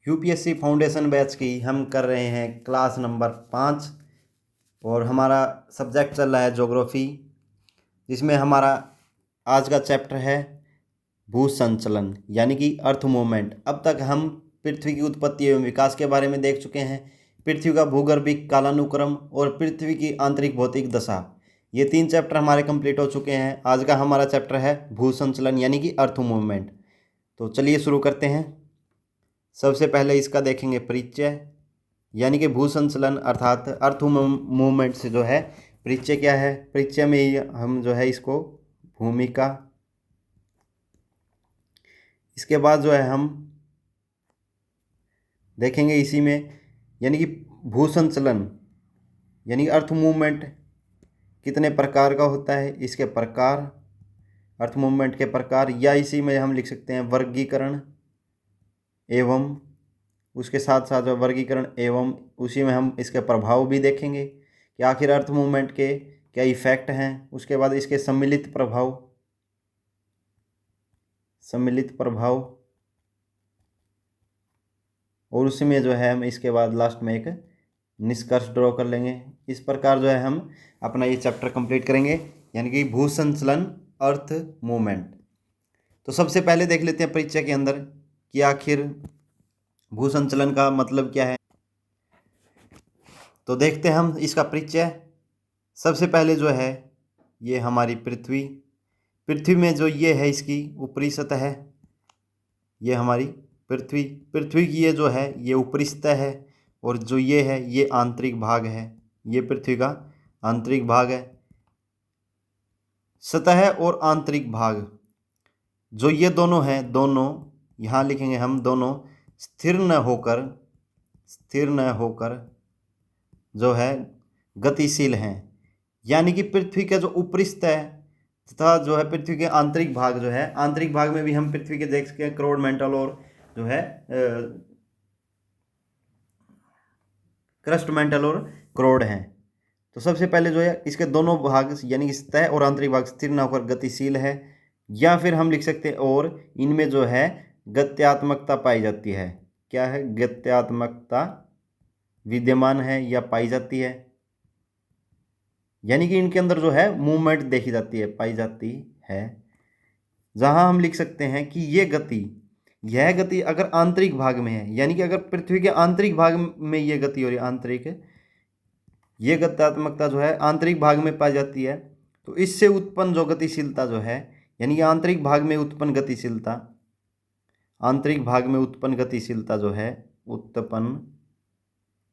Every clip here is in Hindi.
यूपीएससी फाउंडेशन बैच की हम कर रहे हैं क्लास नंबर 5 और हमारा सब्जेक्ट चल रहा है ज्योग्राफी, जिसमें हमारा आज का चैप्टर है भू संचलन यानी कि अर्थ मूवमेंट। अब तक हम पृथ्वी की उत्पत्ति एवं विकास के बारे में देख चुके हैं, पृथ्वी का भूगर्भिक कालानुक्रम और पृथ्वी की आंतरिक भौतिक दशा। ये 3 चैप्टर हमारे कंप्लीट हो चुके हैं। आज का हमारा चैप्टर है भू संचलन यानी कि अर्थ मूवमेंट। तो चलिए शुरू करते हैं। सबसे पहले इसका देखेंगे परिचय, यानी कि भू संचलन अर्थात अर्थ मूवमेंट से जो है परिचय क्या है। परिचय में ही हम जो है इसको भूमिका, इसके बाद जो है हम देखेंगे इसी में यानी कि भू संचलन यानी अर्थ मूवमेंट कितने प्रकार का होता है, इसके प्रकार, अर्थ मूवमेंट के प्रकार, या इसी में हम लिख सकते हैं वर्गीकरण एवं उसके साथ साथ वर्गीकरण एवं उसी में हम इसके प्रभाव भी देखेंगे कि आखिर अर्थ मूवमेंट के क्या इफेक्ट हैं। उसके बाद इसके सम्मिलित प्रभाव और उसी में जो है हम इसके बाद लास्ट में एक निष्कर्ष ड्रॉ कर लेंगे। इस प्रकार जो है हम अपना ये चैप्टर कंप्लीट करेंगे यानी कि भू संचलन अर्थ मूवमेंट। तो सबसे पहले देख लेते हैं परिचय के अंदर कि आखिर भू संचलन का मतलब क्या है। तो देखते हैं हम इसका परिचय। सबसे पहले जो है ये हमारी पृथ्वी में जो ये है इसकी ऊपरी सतह है, ये हमारी पृथ्वी की ये जो है ये ऊपरी सतह है, और जो ये है ये आंतरिक भाग है, ये पृथ्वी का आंतरिक भाग है। सतह और आंतरिक भाग जो ये दोनों हैं, दोनों यहाँ लिखेंगे हम, दोनों स्थिर न होकर जो है गतिशील हैं। यानी कि पृथ्वी का जो ऊपरी सतह तथा जो है पृथ्वी के आंतरिक भाग जो है, आंतरिक भाग में भी हम पृथ्वी के देख सकते हैं क्रोड मेंटल और जो है क्रस्ट मेंटल और क्रोड हैं। तो सबसे पहले जो है इसके दोनों भाग यानी कि सतह और आंतरिक भाग स्थिर न होकर गतिशील है, या फिर हम लिख सकते हैं और इनमें जो है गत्यात्मकता पाई जाती है। क्या है? गत्यात्मकता विद्यमान है या पाई जाती है, यानी कि इनके अंदर जो है मूवमेंट देखी जाती है, पाई जाती है। जहां हम लिख सकते हैं कि यह गति अगर आंतरिक भाग में है, यानी कि अगर पृथ्वी के आंतरिक भाग में ये गति हो रही है, ये गत्यात्मकता जो है आंतरिक भाग में पाई जाती है, तो इससे उत्पन्न जो गतिशीलता जो है, यानी कि आंतरिक भाग में उत्पन्न जो है उत्पन्न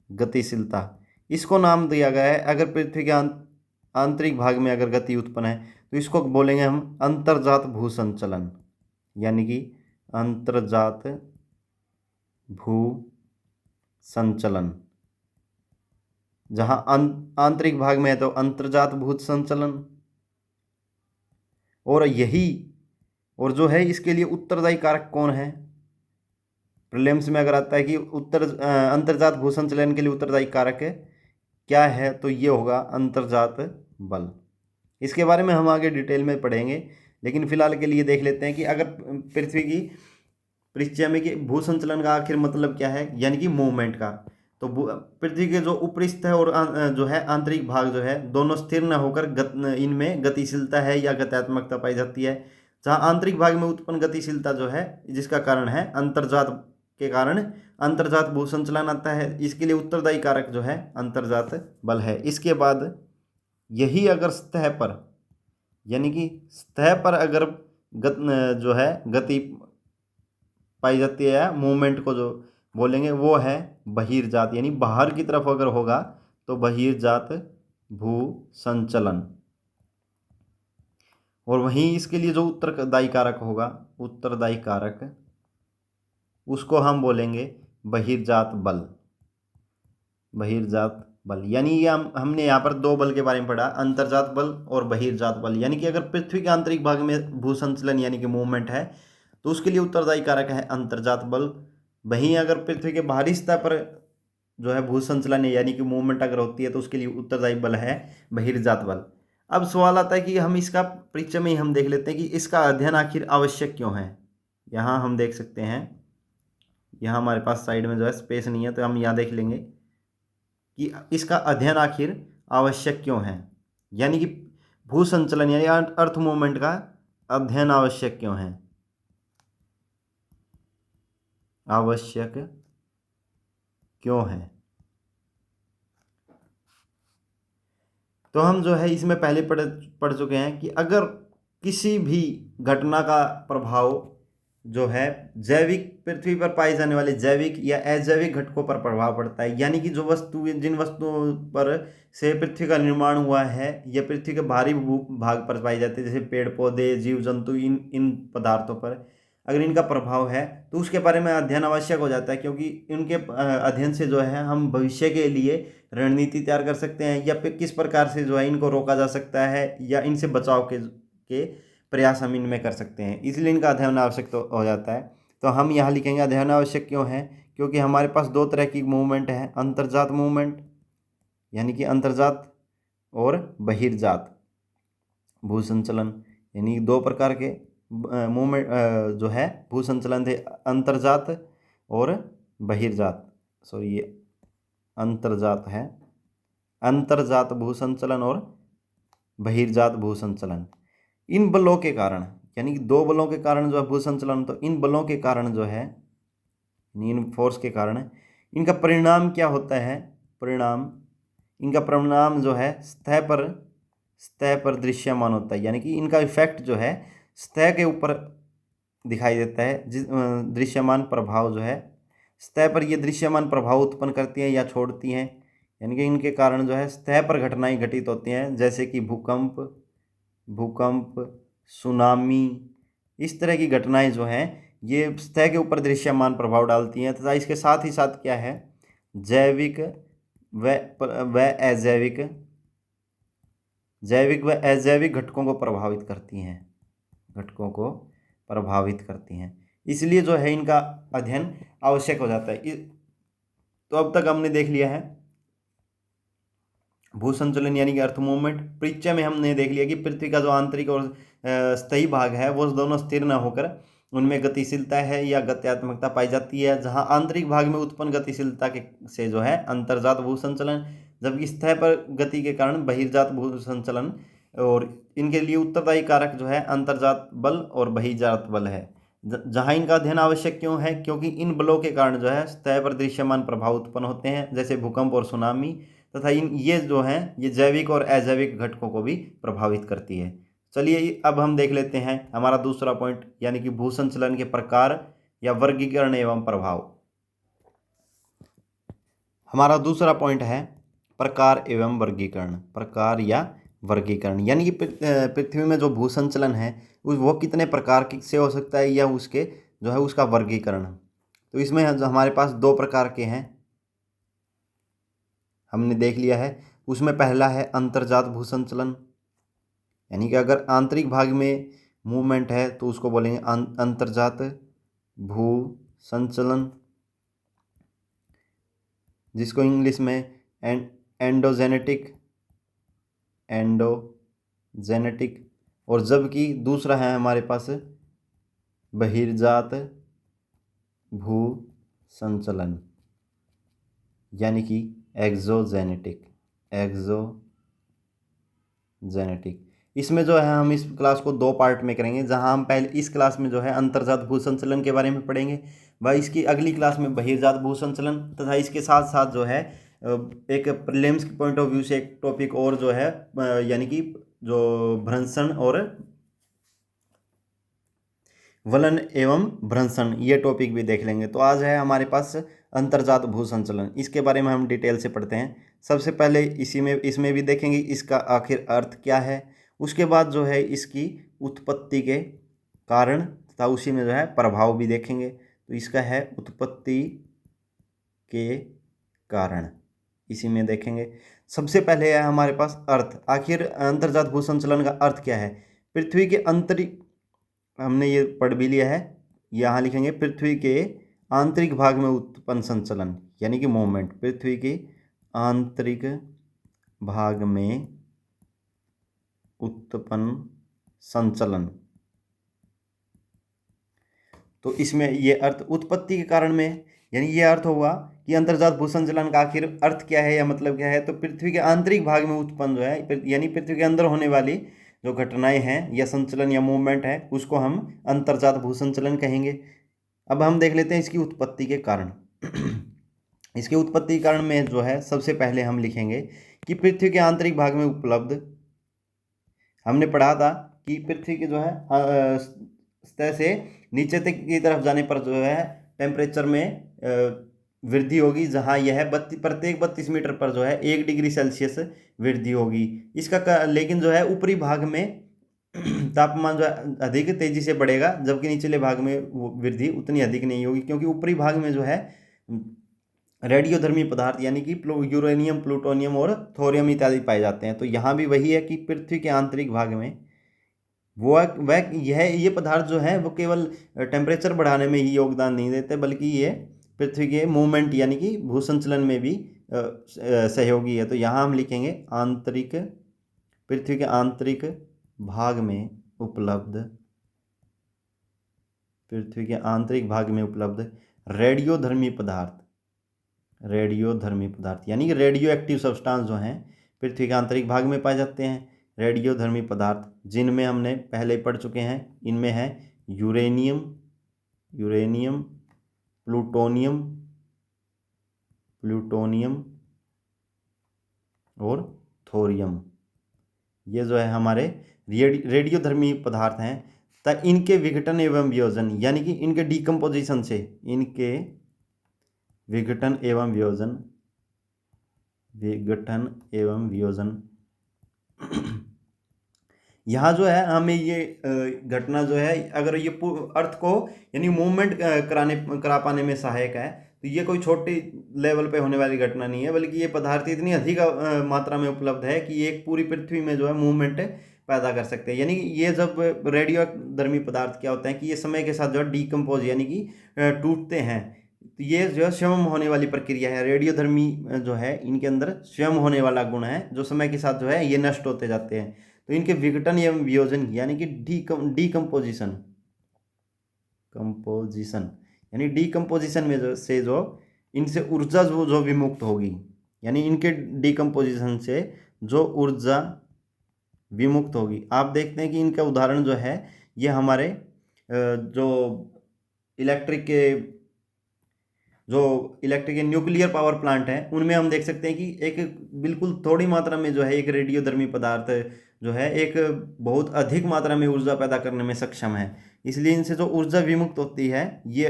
गतिशीलता, इसको नाम दिया गया है। अगर पृथ्वी के आंतरिक भाग में अगर गति उत्पन्न है तो इसको बोलेंगे हम अंतर्जात भू संचलन, यानी कि अंतर्जात भू संचलन। जहां आंतरिक भाग में है तो अंतर्जात भू संचलन, और जो है इसके लिए उत्तरदायी कारक कौन है। प्रीलिम्स में अगर आता है कि अंतर्जात भू संचलन के लिए उत्तरदायी कारक क्या है, तो ये होगा अंतर्जात बल। इसके बारे में हम आगे डिटेल में पढ़ेंगे, लेकिन फिलहाल के लिए देख लेते हैं कि अगर पृथ्वी की परिचय में कि भू संचलन का आखिर मतलब क्या है, यानी कि मूवमेंट का। तो पृथ्वी के जो ऊपरी सतह और जो है आंतरिक भाग जो है दोनों स्थिर न होकर इनमें गतिशीलता है या गत्यात्मकता पाई जाती है। जहाँ आंतरिक भाग में उत्पन्न गतिशीलता जो है जिसका कारण है अंतर्जात के कारण अंतर्जात भू संचलन आता है। इसके लिए उत्तरदायी कारक जो है अंतर्जात बल है। इसके बाद यही अगर सतह पर, यानी कि सतह पर अगर जो है गति पाई जाती है, मूवमेंट को जो बोलेंगे वो है बहिर्जात, यानी बाहर की तरफ अगर होगा तो बहिर्जात भू संचलन। और वहीं इसके लिए जो उत्तरदायी कारक उसको हम बोलेंगे बहिर्जात बल। यानी ये हमने यहाँ पर 2 बल के बारे में पढ़ा, अंतर्जात बल और बहिर्जात बल। यानी कि अगर पृथ्वी के आंतरिक भाग में भू संचलन यानी कि मूवमेंट है तो उसके लिए उत्तरदायी कारक है अंतर्जात बल। वहीं अगर पृथ्वी के बाहरी सतह पर जो है भू संचलन यानी कि मूवमेंट अगर होती है तो उसके लिए उत्तरदायी बल है बहिर्जात बल। अब सवाल आता है कि हम इसका परिचय में ही हम देख लेते हैं कि इसका अध्ययन आखिर आवश्यक क्यों है। यहाँ हम देख सकते हैं यहाँ हमारे पास साइड में जो है स्पेस नहीं है, तो हम यहाँ देख लेंगे कि इसका अध्ययन आखिर आवश्यक क्यों है, यानी कि भू संचलन यानी अर्थ मूवमेंट का अध्ययन आवश्यक क्यों है, आवश्यक क्यों है। तो हम जो है इसमें पहले पढ़ चुके हैं कि अगर किसी भी घटना का प्रभाव जो है जैविक, पृथ्वी पर पाए जाने वाले जैविक या अजैविक घटकों पर प्रभाव पड़ता है, यानी कि जो वस्तु, जिन वस्तुओं पर से पृथ्वी का निर्माण हुआ है या पृथ्वी के बाहरी भाग पर पाई जाती है, जैसे पेड़ पौधे, जीव जंतु, इन इन पदार्थों पर अगर इनका प्रभाव है तो उसके बारे में अध्ययन आवश्यक हो जाता है, क्योंकि इनके अध्ययन से जो है हम भविष्य के लिए रणनीति तैयार कर सकते हैं, या फिर किस प्रकार से जो है इनको रोका जा सकता है, या इनसे बचाव के प्रयास हम इनमें कर सकते हैं, इसलिए इनका अध्ययन आवश्यक तो हो जाता है। तो हम यहाँ लिखेंगे अध्ययन आवश्यक क्यों है, क्योंकि हमारे पास दो तरह की मूवमेंट है, अंतर्जात मूवमेंट यानी कि अंतर्जात और बहिर्जात भू संचलन, यानी दो प्रकार के मूवमेंट जो है भू संचलन थे, अंतर्जात और बहिर्जात। सॉरी, ये अंतर्जात है, अंतर्जात भू संचलन और बहिर्जात भू संचलन। इन बलों के कारण, यानी कि दो बलों के कारण जो है भू संचलन, तो इन बलों के कारण जो है, इन फोर्स के कारण इनका परिणाम क्या होता है, परिणाम, इनका परिणाम जो है सतह पर दृश्यमान होता है, यानी कि इनका इफेक्ट जो है सतह के ऊपर दिखाई देता है। जिस दृश्यमान प्रभाव जो है सतह पर, ये दृश्यमान प्रभाव उत्पन्न करती हैं या छोड़ती हैं, यानी कि इनके कारण जो है सतह पर घटनाएं घटित होती हैं, जैसे कि भूकंप, सुनामी, इस तरह की घटनाएं जो हैं ये सतह के ऊपर दृश्यमान प्रभाव डालती हैं, तथा इसके साथ ही साथ क्या है, जैविक व अजैविक घटकों को प्रभावित करती हैं, घटकों को प्रभावित करती हैं, इसलिए जो है इनका अध्ययन आवश्यक हो जाता है। तो अब तक हमने देख लिया है भू संचलन यानी कि अर्थ मूवमेंट। परिचय में हमने देख लिया कि पृथ्वी का जो आंतरिक और स्थायी भाग है वो दोनों स्थिर न होकर उनमें गतिशीलता है या गत्यात्मकता पाई जाती है, जहां आंतरिक भाग में उत्पन्न गतिशीलता के से जो है अंतर्जात भू संचलन, जबकि सतह पर गति के कारण बहिर्जात भू संचलन, और इनके लिए उत्तरदायी कारक जो है अंतर्जात बल और बहिर्जात बल है। जहां इनका अध्ययन आवश्यक क्यों है, क्योंकि इन बलों के कारण जो है सतह पर दृश्यमान प्रभाव उत्पन्न होते हैं, जैसे भूकंप और सुनामी, तथा ये जो हैं ये जैविक और अजैविक घटकों को भी प्रभावित करती है। चलिए अब हम देख लेते हैं हमारा दूसरा पॉइंट, यानी कि भू संचलन के प्रकार या वर्गीकरण एवं प्रभाव। हमारा दूसरा पॉइंट है प्रकार एवं वर्गीकरण, प्रकार या वर्गीकरण, यानी कि पृथ्वी में जो भू संचलन है वो कितने प्रकार से हो सकता है, या उसके जो है उसका वर्गीकरण। तो इसमें हमारे पास दो प्रकार के हैं, हमने देख लिया है। उसमें पहला है अंतर्जात भू संचलन, यानी कि अगर आंतरिक भाग में मूवमेंट है तो उसको बोलेंगे अंतर्जात भू संचलन, जिसको इंग्लिश में एंडोजेनेटिक, और जबकि दूसरा है हमारे पास बहिर्जात भू संचलन, यानी कि एक्सोजेनेटिक। इसमें जो है हम इस क्लास को दो पार्ट में करेंगे, जहां हम पहले इस क्लास में जो है अंतर्जात भू संचलन के बारे में पढ़ेंगे, व इसकी अगली क्लास में बहिर्जात भू संचलन, तथा इसके साथ साथ जो है एक प्रीलिम्स के पॉइंट ऑफ व्यू से एक टॉपिक और जो है, यानी कि जो भ्रंशन और वलन एवं भ्रंशन, ये टॉपिक भी देख लेंगे। तो आज है हमारे पास अंतर्जात भू संचलन, इसके बारे में हम डिटेल से पढ़ते हैं। सबसे पहले इसमें भी देखेंगे इसका आखिर अर्थ क्या है, उसके बाद जो है इसकी उत्पत्ति के कारण तथा उसी में जो है प्रभाव भी देखेंगे। तो इसका है उत्पत्ति के कारण, इसी में देखेंगे। सबसे पहले है हमारे पास अर्थ, आखिर अंतर्जात भू संचलन का अर्थ क्या है। पृथ्वी के आंतरिक, हमने ये पढ़ भी लिया है, यहाँ लिखेंगे पृथ्वी के आंतरिक भाग में उत्पन्न संचलन, यानी कि मूवमेंट, पृथ्वी के आंतरिक भाग में उत्पन्न संचलन। तो इसमें ये अर्थ उत्पत्ति के कारण में है, यानी ये अर्थ हुआ कि अंतर्जात भूसंचलन का आखिर अर्थ क्या है या मतलब क्या है। तो पृथ्वी के आंतरिक भाग में उत्पन्न जो है, यानी पृथ्वी के अंदर होने वाली जो घटनाएं हैं या संचलन या मूवमेंट है, उसको हम अंतर्जात भूसंचलन कहेंगे। अब हम देख लेते हैं इसकी उत्पत्ति के कारण। इसके उत्पत्ति के कारण में जो है सबसे पहले हम लिखेंगे कि पृथ्वी के आंतरिक भाग में उपलब्ध, हमने पढ़ा था कि पृथ्वी के जो है सतह से नीचे तक की तरफ जाने पर जो है टेम्परेचर में वृद्धि होगी, जहां यह प्रत्येक 32 मीटर पर जो है 1 डिग्री सेल्सियस वृद्धि होगी। इसका लेकिन जो है ऊपरी भाग में तापमान जो है अधिक तेजी से बढ़ेगा, जबकि निचले भाग में वृद्धि उतनी अधिक नहीं होगी, क्योंकि ऊपरी भाग में जो है रेडियोधर्मी पदार्थ यानी कि यूरेनियम, प्लूटोनियम और थोरियम इत्यादि पाए जाते हैं। तो यहाँ भी वही है कि पृथ्वी के आंतरिक भाग में वह ये पदार्थ जो है वो केवल टेम्परेचर बढ़ाने में ही योगदान नहीं देते, बल्कि ये पृथ्वी के मूवमेंट यानी कि भूसंचलन में भी सहयोगी है। तो यहाँ हम लिखेंगे आंतरिक, पृथ्वी के आंतरिक भाग में उपलब्ध, पृथ्वी के आंतरिक भाग में उपलब्ध रेडियोधर्मी पदार्थ, रेडियोधर्मी पदार्थ यानी कि रेडियो एक्टिव सब्सटेंस जो हैं पृथ्वी के आंतरिक भाग में पाए जाते हैं। रेडियोधर्मी पदार्थ जिनमें हमने पहले पढ़ चुके हैं, इनमें है यूरेनियम, प्लूटोनियम और थोरियम। ये जो है हमारे रेडियोधर्मी पदार्थ हैं। तो इनके विघटन एवं वियोजन यानी कि इनके डिकम्पोजिशन से, इनके विघटन एवं वियोजन यहाँ जो है हमें ये घटना जो है, अगर ये अर्थ को यानी मूवमेंट करा पाने में सहायक है, तो ये कोई छोटी लेवल पे होने वाली घटना नहीं है, बल्कि ये पदार्थ इतनी अधिक मात्रा में उपलब्ध है कि ये एक पूरी पृथ्वी में जो है मूवमेंट पैदा कर सकते हैं। यानी कि ये जब रेडियोधर्मी पदार्थ क्या होते हैं कि ये समय के साथ जो है डिकम्पोज यानी कि टूटते हैं। तो ये जो है स्वयं होने वाली प्रक्रिया है। रेडियोधर्मी जो है इनके अंदर स्वयं होने वाला गुण है, जो समय के साथ जो है ये नष्ट होते जाते हैं। तो इनके विघटन एवं वियोजन यानी कि डिकम्पोजिशन यानी डिकम्पोजिशन में जो इनसे ऊर्जा जो विमुक्त होगी, यानी इनके डिकम्पोजिशन से जो ऊर्जा विमुक्त होगी। आप देखते हैं कि इनका उदाहरण जो है ये हमारे जो इलेक्ट्रिक के न्यूक्लियर पावर प्लांट हैं उनमें हम देख सकते हैं कि एक बिल्कुल थोड़ी मात्रा में जो है एक रेडियोधर्मी पदार्थ जो है एक बहुत अधिक मात्रा में ऊर्जा पैदा करने में सक्षम है। इसलिए इनसे जो ऊर्जा विमुक्त होती है ये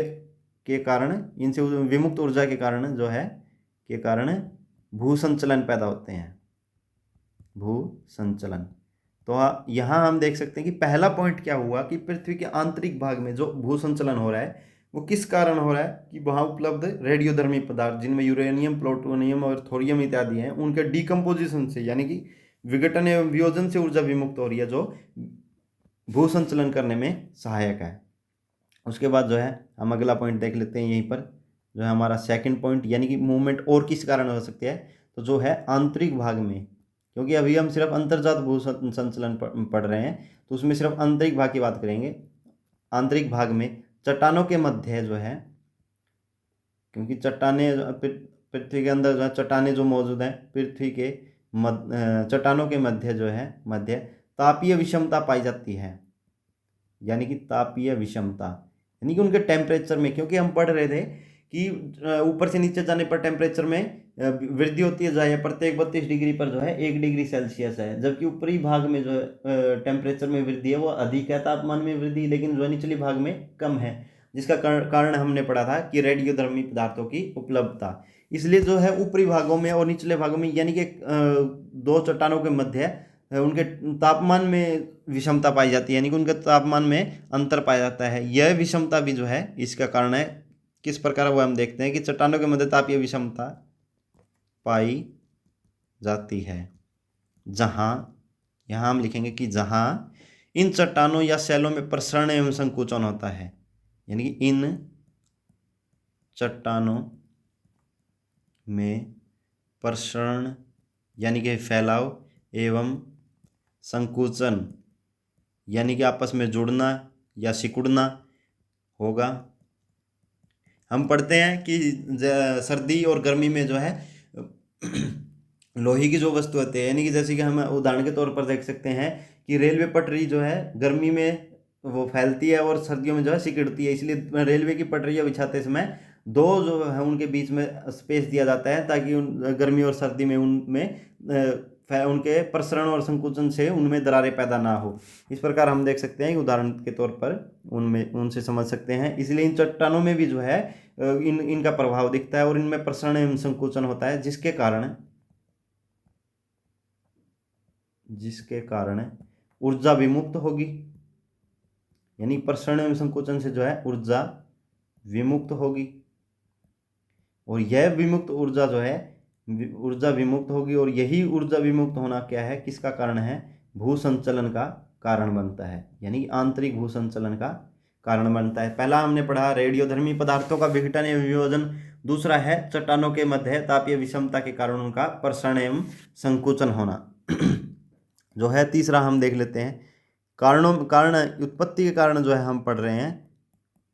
के कारण, इनसे विमुक्त ऊर्जा के कारण जो है के कारण भूसंचलन पैदा होते हैं, भूसंचलन। तो यहाँ हम देख सकते हैं कि पहला पॉइंट क्या हुआ कि पृथ्वी के आंतरिक भाग में जो भूसंचलन हो रहा है वो किस कारण हो रहा है कि वहाँ उपलब्ध रेडियोधर्मी पदार्थ जिनमें यूरेनियम, प्लूटोनियम और थोरियम इत्यादि हैं, उनके डिकम्पोजिशन से यानी कि विघटन एवं वियोजन से ऊर्जा विमुक्त हो रही है, जो भूसंचलन करने में सहायक है। उसके बाद जो है हम अगला पॉइंट देख लेते हैं यहीं पर, जो है हमारा सेकंड पॉइंट, यानी कि मूवमेंट और किस कारण हो सकती है। तो जो है आंतरिक भाग में, क्योंकि अभी हम सिर्फ अंतर्जात भूसंचलन पढ़ रहे हैं, तो उसमें सिर्फ आंतरिक भाग की बात करेंगे। आंतरिक भाग में चट्टानों के मध्य जो है, क्योंकि चट्टाने पृथ्वी के अंदर जो है चट्टाने जो मौजूद हैं, पृथ्वी के चट्टानों के मध्य जो है मध्य तापीय विषमता पाई जाती है। यानी कि तापीय विषमता यानी कि उनके टेम्परेचर में, क्योंकि हम पढ़ रहे थे कि ऊपर से नीचे जाने पर टेम्परेचर में वृद्धि होती है, जो प्रत्येक 32 डिग्री पर जो है 1 डिग्री सेल्सियस है, जबकि ऊपरी भाग में जो है टेम्परेचर में वृद्धि है वो अधिक है, तापमान में वृद्धि, लेकिन जो निचले भाग में कम है, जिसका कारण हमने पढ़ा था कि रेडियोधर्मी पदार्थों की उपलब्धता। इसलिए जो है ऊपरी भागों में और निचले भागों में यानी कि दो चट्टानों के मध्य उनके तापमान में विषमता पाई जाती है, यानी कि उनके तापमान में अंतर पाया जाता है। यह विषमता भी जो है इसका कारण है। किस प्रकार वो हम देखते हैं कि चट्टानों के मध्य तापीय विषमता पाई जाती है, जहां, यहाँ हम लिखेंगे कि जहां इन चट्टानों या सेलों में प्रसरण एवं संकुचन होता है, यानी कि इन चट्टानों में प्रसरण यानी कि फैलाव एवं संकुचन यानी कि आपस में जुड़ना या सिकुड़ना होगा। हम पढ़ते हैं कि सर्दी और गर्मी में जो है लोहे की जो वस्तु होती है, यानी कि जैसे कि हम उदाहरण के तौर पर देख सकते हैं कि रेलवे पटरी जो है गर्मी में वो फैलती है और सर्दियों में जो है सिकुड़ती है, इसलिए रेलवे की पटरियाँ बिछाते समय दो जो है उनके बीच में स्पेस दिया जाता है ताकि उन गर्मी और सर्दी में उनके प्रसरण और संकुचन से उनमें दरारें पैदा ना हो। इस प्रकार हम देख सकते हैं कि उदाहरण के तौर पर उनमें उनसे समझ सकते हैं। इसलिए इन चट्टानों में भी जो है इनका प्रभाव दिखता है और इनमें प्रसरण एवं संकुचन होता है, जिसके कारण ऊर्जा विमुक्त होगी, यानी प्रसरण एवं संकुचन से जो है ऊर्जा विमुक्त होगी। और यह विमुक्त ऊर्जा जो है ऊर्जा विमुक्त होगी, और यही ऊर्जा विमुक्त होना क्या है, किसका कारण है, भू संचलन का कारण बनता है, यानी आंतरिक भू संचलन का कारण बनता है। पहला हमने पढ़ा रेडियोधर्मी पदार्थों का विघटन एवं वियोजन, दूसरा है चट्टानों के मध्य तापीय विषमता के कारण उनका प्रसरण एवं संकुचन होना। जो है तीसरा हम देख लेते हैं कारण उत्पत्ति के कारण जो है हम पढ़ रहे हैं,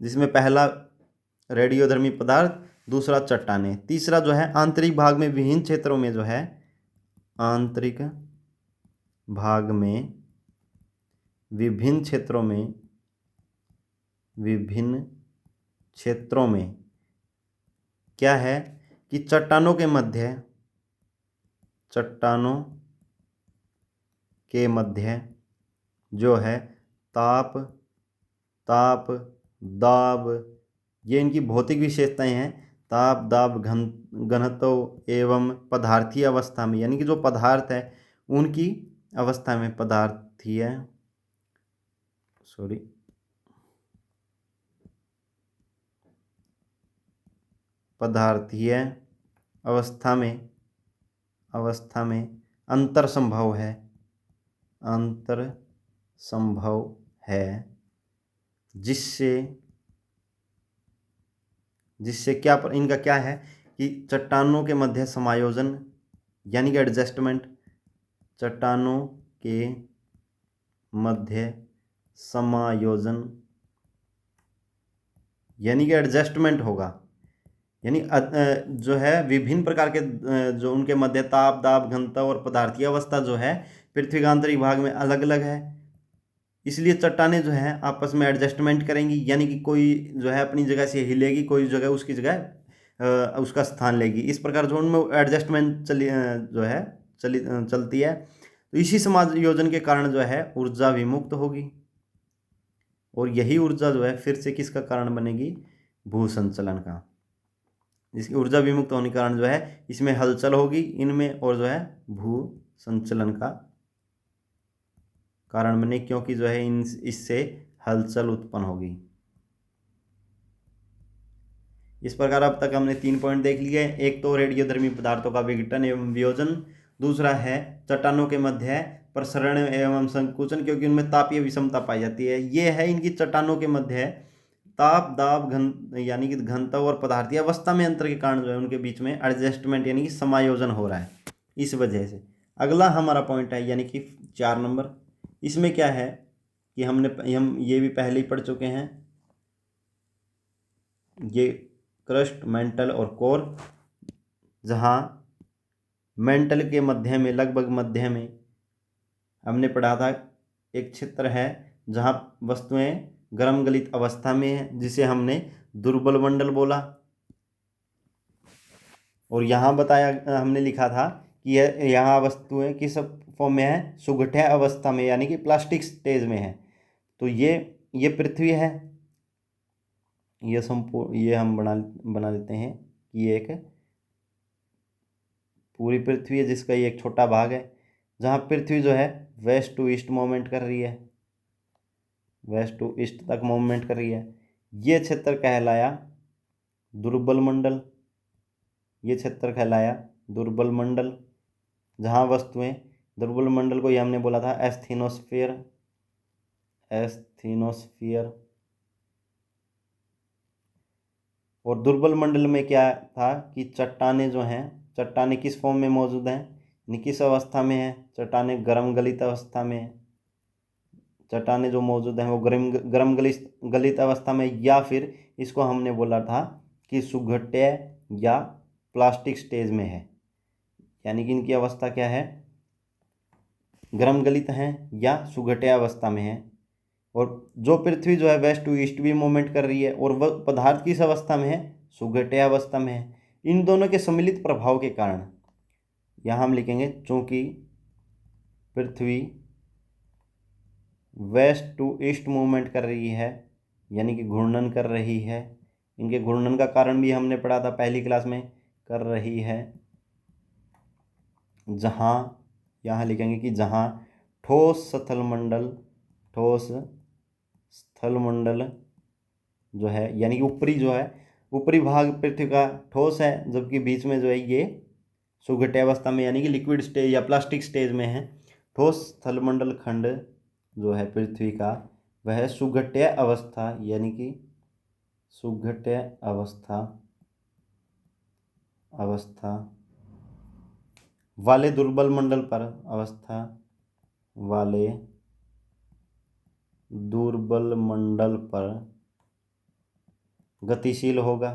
जिसमें पहला रेडियोधर्मी पदार्थ, दूसरा चट्टानें, तीसरा जो है आंतरिक भाग में विभिन्न क्षेत्रों में जो है आंतरिक भाग में विभिन्न क्षेत्रों में क्या है कि चट्टानों के मध्य जो है ताप दाब, ये इनकी भौतिक विशेषताएं हैं। ताप दाब घनत्व एवं पदार्थीय अवस्था में, यानी कि जो पदार्थ है उनकी अवस्था में पदार्थीय अवस्था में अंतर संभव है, जिससे क्या इनका क्या है कि चट्टानों के मध्य समायोजन, यानी कि एडजस्टमेंट, चट्टानों के मध्य समायोजन यानी कि एडजस्टमेंट होगा, यानी जो है विभिन्न प्रकार के जो उनके मध्य ताप दाब घनत्व और पदार्थीय अवस्था जो है पृथ्वी का आंतरिक भाग में अलग अलग है, इसलिए चट्टानें जो है आपस में एडजस्टमेंट करेंगी, यानी कि कोई जो है अपनी जगह से हिलेगी, कोई जगह उसकी जगह उसका स्थान लेगी। इस प्रकार जो उनमें एडजस्टमेंट चलती है। तो इसी समायोजन के कारण जो है ऊर्जा विमुक्त होगी, और यही ऊर्जा जो है फिर से किसका कारण बनेगी, भू संचलन का। इसकी ऊर्जा विमुक्त होने के कारण जो है इसमें हलचल होगी इनमें, और जो है भू संचलन का कारण बने, क्योंकि जो है इससे हलचल उत्पन्न होगी। इस प्रकार अब तक हमने 3 पॉइंट देख लिए। एक तो रेडियोधर्मी पदार्थों का विघटन एवं वियोजन, दूसरा है चट्टानों के मध्य प्रसरण एवं संकुचन, क्योंकि उनमें तापीय विषमता पाई जाती है। ये है इनकी चट्टानों के मध्य ताप दाब यानी कि घनत्व और पदार्थीय अवस्था में अंतर के कारण जो है उनके बीच में एडजस्टमेंट यानी कि समायोजन हो रहा है, इस वजह से। अगला हमारा पॉइंट है यानी कि 4 नंबर, इसमें क्या है कि हम ये भी पहले ही पढ़ चुके हैं, ये क्रस्ट मेंटल और कोर, जहाँ मेंटल के मध्य में लगभग मध्य में हमने पढ़ा था एक क्षेत्र है जहाँ वस्तुएं गर्म गलित अवस्था में है, जिसे हमने दुर्बल मंडल बोला। और यहाँ बताया हमने लिखा था कि यहाँ वस्तुएं किस फॉर्म में है, सुगठ्य अवस्था में, यानी कि प्लास्टिक स्टेज में है। तो ये पृथ्वी है, ये हम बना लेते हैं कि ये एक पूरी पृथ्वी है, जिसका ये एक छोटा भाग है, जहाँ पृथ्वी जो है वेस्ट टू ईस्ट मूवमेंट कर रही है, वेस्ट टू ईस्ट तक मूवमेंट कर रही है। ये क्षेत्र कहलाया दुर्बल मंडल, ये क्षेत्र कहलाया दुर्बल मंडल, जहाँ वस्तुएं, दुर्बल मंडल को ये हमने बोला था एस्थीनोस्फीयर। और दुर्बल मंडल में क्या था कि चट्टानें जो हैं, चट्टानें किस फॉर्म में मौजूद हैं, किस अवस्था में है, चट्टानें गर्म गलित अवस्था में है, चट्टानें जो मौजूद हैं वो गर्म गलित अवस्था में, या फिर इसको हमने बोला था कि सुघट्य या प्लास्टिक स्टेज में है, यानी कि इनकी अवस्था क्या है, गर्म गलित हैं या सुघट्य अवस्था में है। और जो पृथ्वी जो है वेस्ट टू ईस्ट भी मूवमेंट कर रही है, और वह पदार्थ किस अवस्था में है, सुघट्य अवस्था में है। इन दोनों के सम्मिलित प्रभाव के कारण यहाँ हम लिखेंगे चूंकि पृथ्वी वेस्ट टू ईस्ट मूवमेंट कर रही है, यानी कि घूर्णन कर रही है। इनके घूर्णन का कारण भी हमने पढ़ा था पहली क्लास में, कर रही है जहाँ, यहाँ लिखेंगे कि जहाँ ठोस स्थल मंडल जो है, यानी कि ऊपरी जो है, ऊपरी भाग पृथ्वी का ठोस है, जबकि बीच में जो है ये सुघट्य अवस्था में यानी कि लिक्विड स्टेज या प्लास्टिक स्टेज में है। ठोस स्थलमंडल खंड जो है पृथ्वी का वह सुघट्य अवस्था यानी कि सुघट्य अवस्था वाले दुर्बल मंडल पर गतिशील होगा।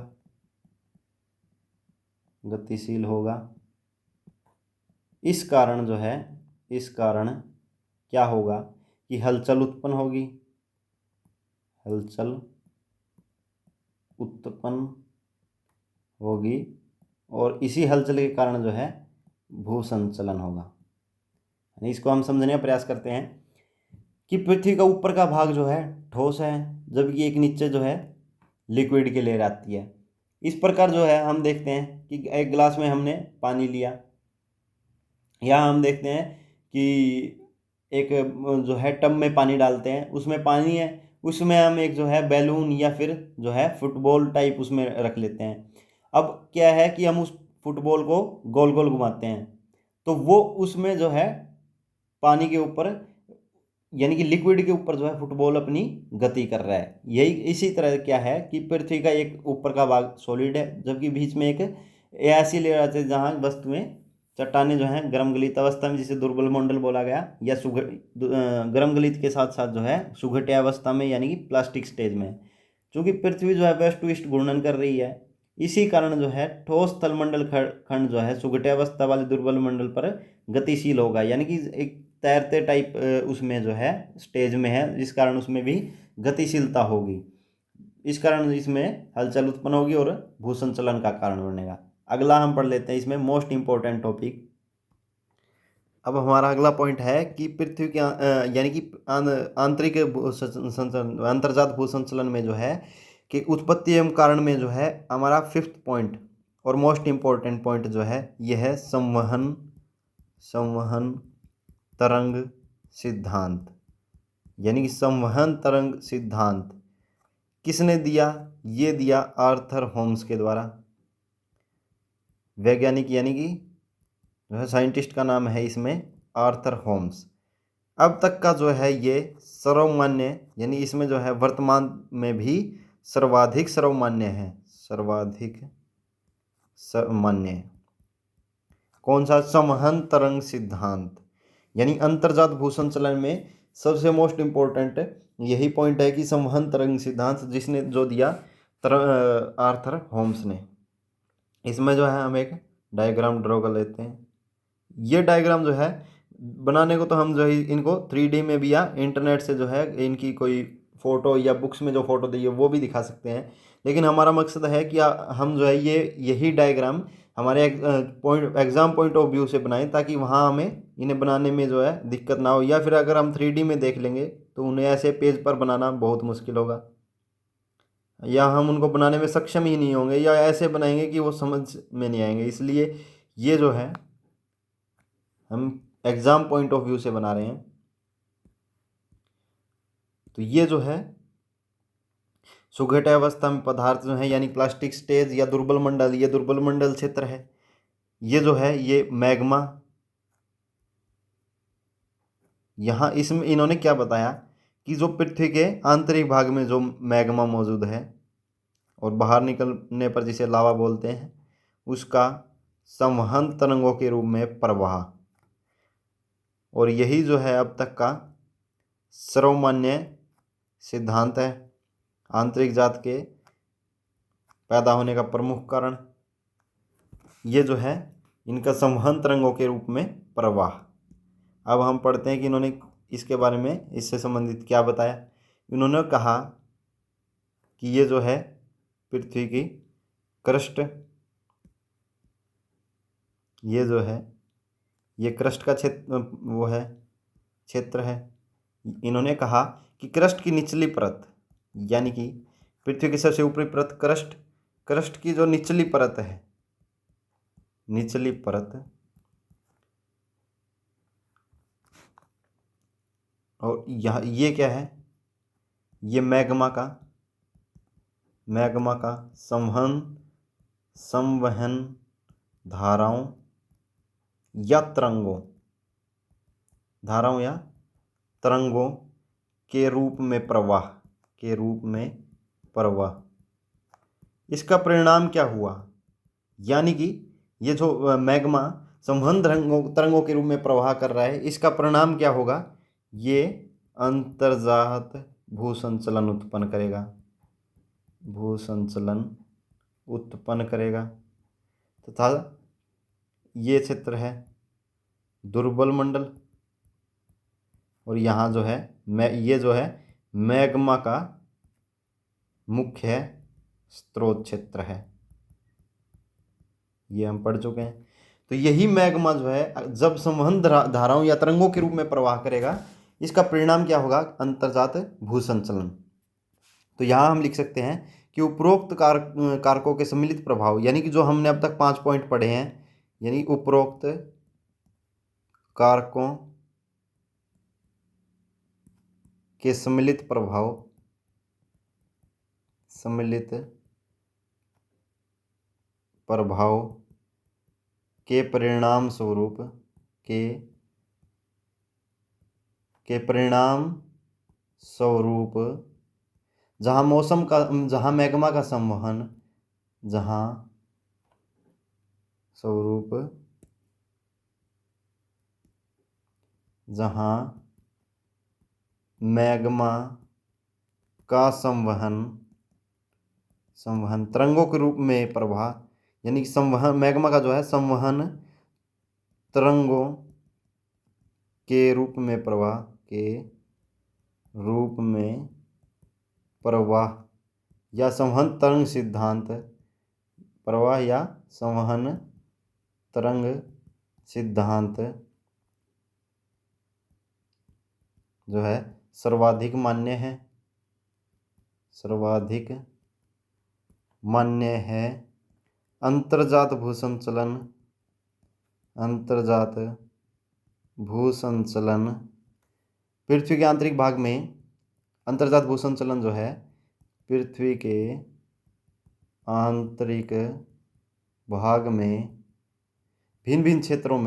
इस कारण क्या होगा कि हलचल उत्पन्न होगी और इसी हलचल के कारण जो है भू संचलन होगा। इसको हम समझने का प्रयास करते हैं कि पृथ्वी का ऊपर का भाग जो है ठोस है, जबकि एक नीचे जो है लिक्विड की लेयर आती है। इस प्रकार जो है हम देखते हैं कि एक गिलास में हमने पानी लिया, यहाँ हम देखते हैं कि एक जो है टब में पानी डालते हैं, उसमें पानी है, उसमें हम एक जो है बैलून या फिर जो है फुटबॉल टाइप उसमें रख लेते हैं। अब क्या है कि हम उस फुटबॉल को गोल गोल घुमाते हैं, तो वो उसमें जो है पानी के ऊपर यानी कि लिक्विड के ऊपर जो है फुटबॉल अपनी गति कर रहा है। यही इसी तरह क्या है कि पृथ्वी का एक ऊपर का भाग सॉलिड है, जबकि बीच में एक ऐसी लेयर आती है जहाँ वस्तुएं चट्टानें जो हैं गर्म गलित अवस्था में, जिसे दुर्बल मंडल बोला गया, या गर्म गलित के साथ साथ जो है सुघट्य अवस्था में यानी कि प्लास्टिक स्टेज में। चूँकि पृथ्वी जो है वेस्ट टू ईस्ट घूर्णन कर रही है, इसी कारण जो है ठोस स्थलमंडल खंड जो है सुघट्य अवस्था वाले दुर्बल मंडल पर गतिशील होगा, यानी कि एक तैरते टाइप उसमें जो है स्टेज में है, जिस कारण उसमें भी गतिशीलता होगी। इस कारण इसमें हलचल उत्पन्न होगी और भूसंचलन का कारण बनेगा। अगला हम पढ़ लेते हैं इसमें मोस्ट इंपॉर्टेंट टॉपिक। अब हमारा अगला पॉइंट है कि पृथ्वी के यानी कि आंतरिक अंतर्जात भूसंचलन में जो है कि उत्पत्ति एवं कारण में जो है हमारा 5th पॉइंट और मोस्ट इंपॉर्टेंट पॉइंट जो है यह है संवहन तरंग सिद्धांत, यानी कि संवहन तरंग सिद्धांत किसने दिया? ये दिया आर्थर होम्स के द्वारा। वैज्ञानिक यानी कि जो है साइंटिस्ट का नाम है इसमें आर्थर होम्स। अब तक का जो है ये सर्वमान्य, यानी इसमें जो है वर्तमान में भी सर्वाधिक सर्वमान्य कौन सा? संवहन तरंग सिद्धांत, यानी अंतर्जात भूसंचलन में सबसे मोस्ट इम्पोर्टेंट यही पॉइंट है कि संवहन तरंग सिद्धांत जिसने जो दिया आर्थर होम्स ने। इसमें जो है हम एक डायग्राम ड्रॉ कर लेते हैं। ये डायग्राम जो है बनाने को तो हम जो है इनको 3D में भी या इंटरनेट से जो है इनकी कोई फ़ोटो या बुक्स में जो फ़ोटो दी है वो भी दिखा सकते हैं, लेकिन हमारा मकसद है कि हम जो है यही डायग्राम हमारे एग्ज़ाम पॉइंट ऑफ व्यू से बनाएं, ताकि वहाँ हमें इन्हें बनाने में जो है दिक्कत ना हो, या फिर अगर हम 3D में देख लेंगे तो उन्हें ऐसे पेज पर बनाना बहुत मुश्किल होगा, या हम उनको बनाने में सक्षम ही नहीं होंगे, या ऐसे बनाएंगे कि वो समझ में नहीं आएंगे। इसलिए ये जो है हम एग्ज़ाम पॉइंट ऑफ व्यू से बना रहे हैं। तो ये जो है सुघट्य अवस्था में पदार्थ जो है यानी प्लास्टिक स्टेज या दुर्बल मंडल, ये दुर्बल मंडल क्षेत्र है। ये जो है ये मैग्मा, यहाँ इसमें इन्होंने क्या बताया कि जो पृथ्वी के आंतरिक भाग में जो मैग्मा मौजूद है और बाहर निकलने पर जिसे लावा बोलते हैं, उसका संवहन तरंगों के रूप में प्रवाह, और यही जो है अब तक का सर्वमान्य सिद्धांत है। आंतरिक जात के पैदा होने का प्रमुख कारण ये जो है इनका संवहन तरंगों के रूप में प्रवाह। अब हम पढ़ते हैं कि इन्होंने इसके बारे में, इससे संबंधित क्या बताया। इन्होंने कहा कि ये जो है पृथ्वी की क्रस्ट, ये जो है ये क्रस्ट का क्षेत्र है। इन्होंने कहा कि क्रस्ट की निचली परत, यानी कि पृथ्वी की सबसे ऊपरी परत क्रस्ट की जो निचली परत है, निचली परत, और यह ये क्या है, ये मैग्मा का संवहन धाराओं या तरंगों के रूप में प्रवाह, इसका परिणाम क्या हुआ। यानी कि ये जो मैग्मा संवहन तरंगों के रूप में प्रवाह कर रहा है, इसका परिणाम क्या होगा, ये अंतर्जात भूसंचलन उत्पन्न करेगा तथा ये क्षेत्र है दुर्बल मंडल, और यहाँ जो है ये जो है मैग्मा का मुख्य स्रोत क्षेत्र है। ये हम पढ़ चुके हैं। तो यही मैग्मा जो है जब संवहन धाराओं या तरंगों के रूप में प्रवाह करेगा, इसका परिणाम क्या होगा, अंतर्जात भूसंचलन। तो यहाँ हम लिख सकते हैं कि उपरोक्त कारकों के सम्मिलित प्रभाव, यानी कि जो हमने अब तक 5 पॉइंट पढ़े हैं, यानी उपरोक्त कारकों के सम्मिलित प्रभाव के परिणाम स्वरूप जहाँ मैग्मा का संवहन संवहन तरंगों के रूप में प्रवाह, यानी कि मैग्मा का जो है संवहन तरंगों के रूप में प्रवाह या संवहन तरंग सिद्धांत जो है सर्वाधिक मान्य है अंतर्जात भूसंचलन। पृथ्वी के आंतरिक भाग में अंतर्जात भूसंचलन जो है पृथ्वी के आंतरिक भाग में भिन्न भिन्न क्षेत्रों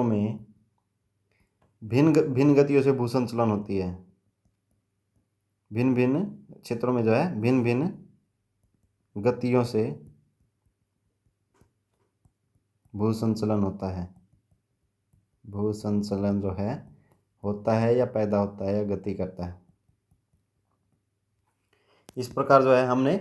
में भिन्न गतियों से भूसंचलन होती है। भिन्न क्षेत्रों में जो है भिन्न गतियों से भूसंचलन होता है। भूसंचलन जो है होता है या पैदा होता है या गति करता है। इस प्रकार जो है हमने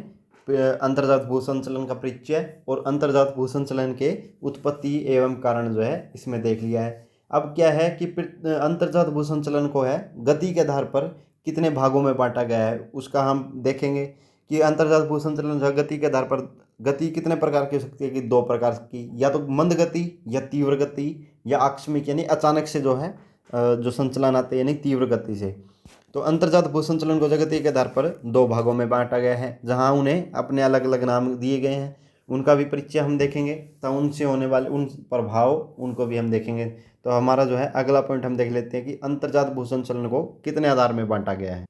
अंतर्जात भूसंचलन का परिचय और अंतर्जात भूसंचलन के उत्पत्ति एवं कारण जो है इसमें देख लिया है। अब क्या है कि अंतर्जात भूसंचलन को है गति के आधार पर कितने भागों में बांटा गया है, उसका हम देखेंगे कि अंतर्जात भूसंचलन जो है गति के आधार पर, गति कितने प्रकार की हो सकती है, कि 2 प्रकार की, या तो मंद गति या तीव्र गति, या आकस्मिक यानी अचानक से जो है जो संचलन आते हैं यानी तीव्र गति से। तो अंतर्जात भूसंचलन को गति के आधार पर 2 भागों में बांटा गया है, जहां उन्हें अपने अलग अलग नाम दिए गए हैं। उनका भी परिचय हम देखेंगे, तो उनसे होने वाले उन प्रभाव उनको भी हम देखेंगे। तो हमारा जो है अगला पॉइंट हम देख लेते हैं कि अंतर्जात भूसंचलन को कितने आधार में बांटा गया है।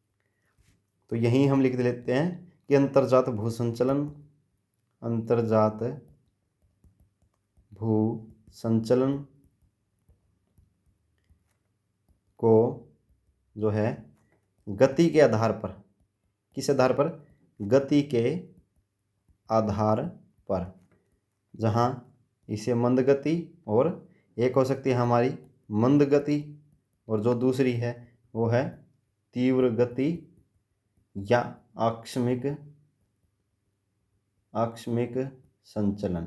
तो यहीं हम लिख लेते हैं कि अंतर्जात भूसंचलन को जो है गति के आधार पर, किस आधार पर, गति के आधार पर, जहाँ इसे मंद गति और एक हो सकती है हमारी मंद गति, और जो दूसरी है वो है तीव्र गति या आकस्मिक संचलन।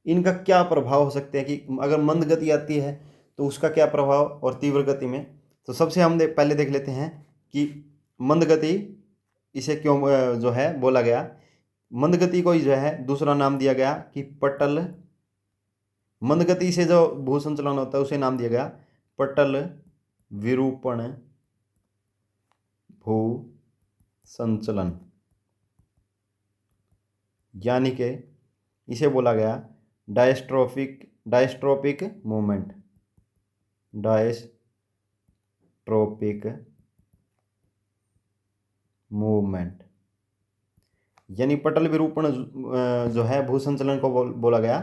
इनका क्या प्रभाव हो सकते हैं कि अगर मंद गति आती है तो उसका क्या प्रभाव, और तीव्र गति में। तो सबसे हम पहले देख लेते हैं कि मंद गति इसे क्यों जो है बोला गया। मंद गति को ही जो है दूसरा नाम दिया गया कि पटल। मंद गति से जो भू संचलन होता है उसे नाम दिया गया पटल विरूपण भू संचलन, यानी कि इसे बोला गया डायस्ट्रोपिक मूवमेंट। यानी पटल विरूपण जो है भू संचलन को बोला गया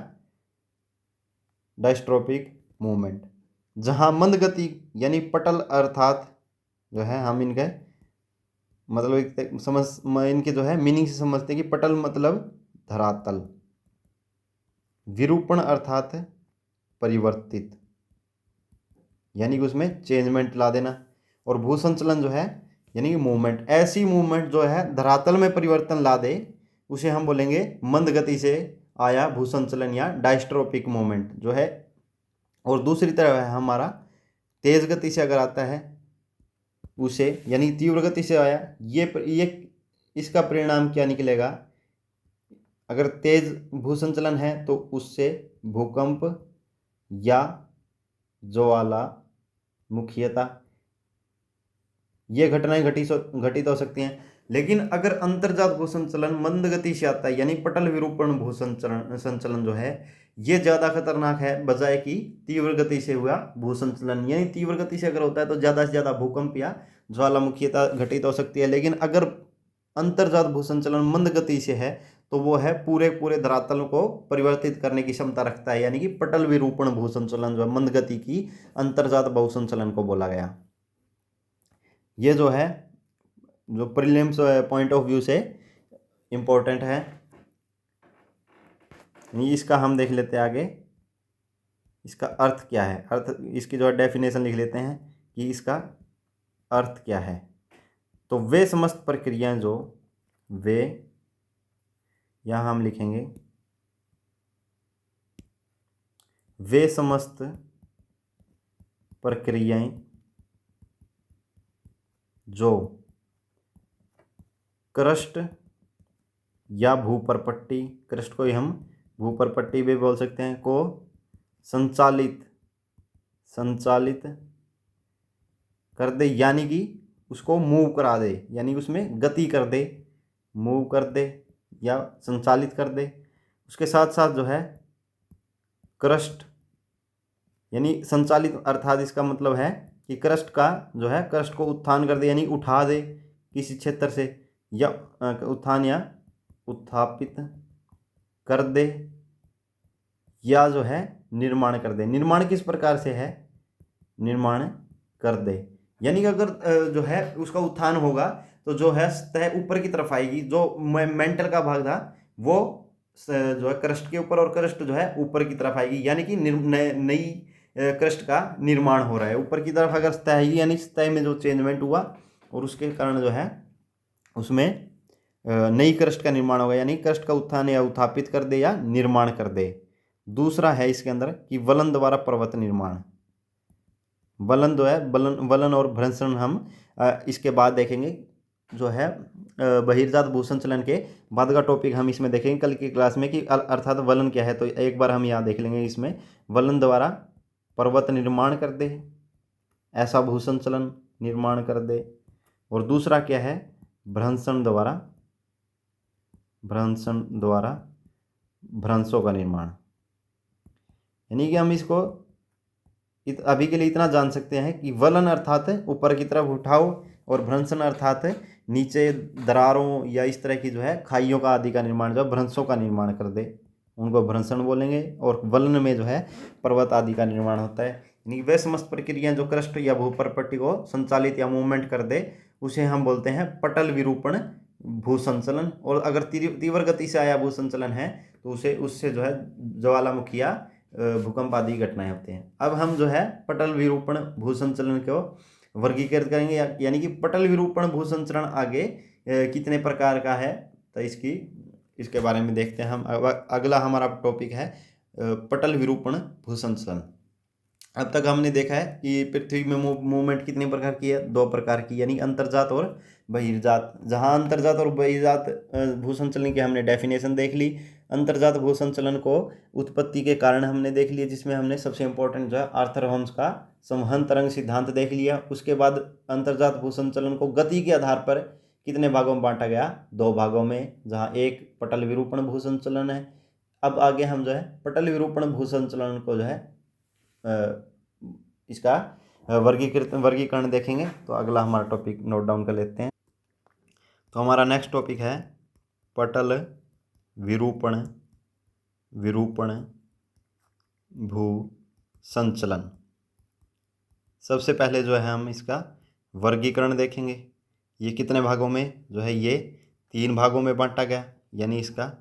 डायस्ट्रोपिक मूवमेंट। जहां मंद गति यानी पटल अर्थात जो है हम इनके मतलब इनके जो है मीनिंग से समझते हैं कि पटल मतलब धरातल, विरूपण अर्थात परिवर्तित, यानी कि उसमें चेंजमेंट ला देना, और भू संचलन जो है यानी कि मूवमेंट, ऐसी मूवमेंट जो है धरातल में परिवर्तन ला दे उसे हम बोलेंगे मंद गति से आया भू संचलन या डायस्ट्रोपिक मूवमेंट जो है। और दूसरी तरफ है हमारा तेज गति से अगर आता है उसे यानी तीव्र गति से आया, ये इसका परिणाम क्या निकलेगा। अगर तेज भू संचलन है तो उससे भूकंप या ज्वालामुखीयता ये घटनाएं घटित हो सकती हैं। लेकिन अगर अंतर्जात भू संचलन मंद गति से आता है यानी पटल विरूपण भू संचलन जो है ये ज़्यादा खतरनाक है बजाय कि तीव्र गति से हुआ भू संचलन। यानी तीव्र गति से अगर होता है तो ज़्यादा से ज़्यादा भूकंप या ज्वालामुखीयता घटित हो सकती है, लेकिन अगर अंतर्जात भू संचलन मंद गति से है तो वो है पूरे धरातल को परिवर्तित करने की क्षमता रखता है, यानी कि पटल विरूपण भू संचलन जो है मंद गति की अंतर्जात भू संचलन को बोला गया। ये जो है जो प्रीलिम्स पॉइंट ऑफ व्यू से इम्पोर्टेंट है, इसका हम देख लेते हैं आगे इसका अर्थ क्या है। अर्थ इसकी जो है डेफिनेशन लिख लेते हैं कि इसका अर्थ क्या है। तो वे समस्त प्रक्रियाएं जो वे यहाँ हम लिखेंगे वे समस्त प्रक्रियाएं जो क्रस्ट या भूपरपट्टी, क्रस्ट को ही हम भूपरपट्टी भी बोल सकते हैं, को संचालित कर दे, यानी कि उसको मूव करा दे, यानी उसमें गति कर दे, मूव कर दे या संचालित कर दे। उसके साथ साथ जो है क्रस्ट यानी संचालित अर्थात इसका मतलब है कि क्रस्ट का जो है क्रस्ट को उत्थान कर दे, यानी उठा दे किसी क्षेत्र से, या उत्थान या उत्थापित कर दे, या जो है निर्माण कर दे। निर्माण किस प्रकार से है, निर्माण कर दे यानी कि अगर जो है उसका उत्थान होगा तो जो है सतह ऊपर की तरफ आएगी, जो मेंटल का भाग था वो जो है क्रस्ट के ऊपर, और क्रस्ट जो है ऊपर की तरफ आएगी, यानी कि नई क्रस्ट का निर्माण हो रहा है। ऊपर की तरफ अगर सतह आएगी यानी सतह में जो चेंजमेंट हुआ और उसके कारण जो है उसमें नई क्रस्ट का निर्माण होगा, यानी क्रस्ट का उत्थान या उत्थापित कर दे या निर्माण कर दे। दूसरा है इसके अंदर कि वलन द्वारा पर्वत निर्माण। वलन जो है वलन और भ्रंशन हम इसके बाद देखेंगे, जो है बहिर्जात भू संचलन के बाद का टॉपिक हम इसमें देखेंगे कल की क्लास में कि अर्थात वलन क्या है। तो एक बार हम यहाँ देख लेंगे इसमें वलन द्वारा पर्वत निर्माण कर दे, ऐसा भू संचलन निर्माण कर दे। और दूसरा क्या है भ्रंशन द्वारा भ्रंशों का निर्माण, यानी कि हम इसको अभी के लिए इतना जान सकते हैं कि वलन अर्थात ऊपर की तरफ उठाओ और भ्रंशन अर्थात नीचे दरारों या इस तरह की जो है खाइयों का आदि का निर्माण जो भ्रंशों का निर्माण कर दे, उनको भ्रंशन बोलेंगे। और वलन में जो है पर्वत आदि का निर्माण होता है, यानी वे समस्त प्रक्रियाएं जो क्रस्ट या भूपरपट्टी को संचालित या मूवमेंट कर दे उसे हम बोलते हैं पटल विरूपण भू संचलन। और अगर तीव्र गति से आया भू संचलन है तो उससे जो है ज्वालामुखी या भूकंप आदि घटनाएं होते हैं। अब हम जो है पटल विरूपण भू संचलन को वर्गीकृत करेंगे, यानी कि पटल विरूपण भू संचरण आगे कितने प्रकार का है, तो इसके बारे में देखते हैं हम। अगला हमारा टॉपिक है पटल विरूपण भू संचलन। अब तक हमने देखा है कि पृथ्वी में मूवमेंट कितने प्रकार की है, 2 प्रकार की, यानी अंतर्जात और बहिर्जात। जहां अंतर्जात और बहिर्जात भू संचलन की हमने डेफिनेशन देख ली। अंतर्जात भू संचलन को उत्पत्ति के कारण हमने देख लिया, जिसमें हमने सबसे इंपॉर्टेंट जो है आर्थर होम्स का संवहन तरंग सिद्धांत देख लिया। उसके बाद अंतर्जात भू संचलन को गति के आधार पर कितने भागों में बांटा गया, 2 भागों में, जहाँ एक पटल विरूपण भू संचलन है। अब आगे हम जो है पटल विरूपण भू संचलन को जो है इसका वर्गीकरण देखेंगे। तो अगला हमारा टॉपिक नोट डाउन कर लेते हैं। तो हमारा नेक्स्ट टॉपिक है पटल विरूपण भू संचलन। सबसे पहले जो है हम इसका वर्गीकरण देखेंगे। ये कितने भागों में जो है, ये 3 भागों में बांटा गया, यानी इसका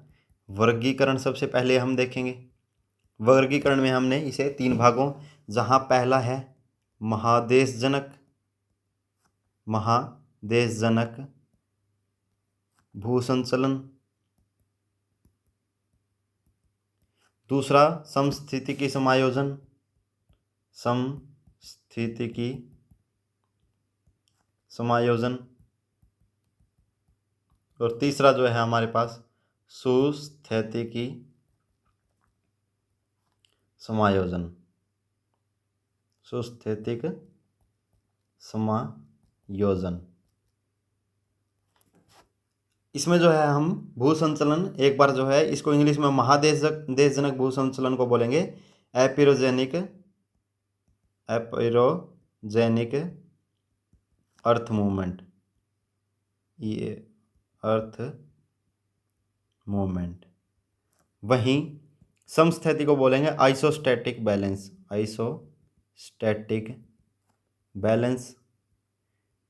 वर्गीकरण सबसे पहले हम देखेंगे। वर्गीकरण में हमने इसे 3 भागों, जहाँ पहला है महादेशजनक भू संचलन, दूसरा समस्थितिकी समायोजन, और तीसरा जो है हमारे पास सुस्थितिकी समायोजन। इसमें जो है हम भू संचलन, एक बार जो है इसको इंग्लिश में महादेशजनक भू संचलन को बोलेंगे एपिरोजेनिक अर्थ मूवमेंट, ये अर्थ मूवमेंट। वहीं समस्थिति को बोलेंगे आइसोस्टैटिक बैलेंस।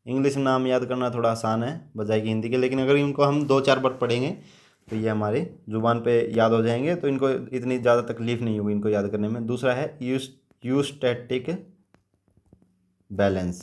इंग्लिश में नाम याद करना थोड़ा आसान है बजाय कि हिंदी के, लेकिन अगर इनको हम 2-4 बार पढ़ेंगे तो ये हमारी जुबान पे याद हो जाएंगे, तो इनको इतनी ज़्यादा तकलीफ नहीं होगी इनको याद करने में। दूसरा है यूस्टैटिक बैलेंस।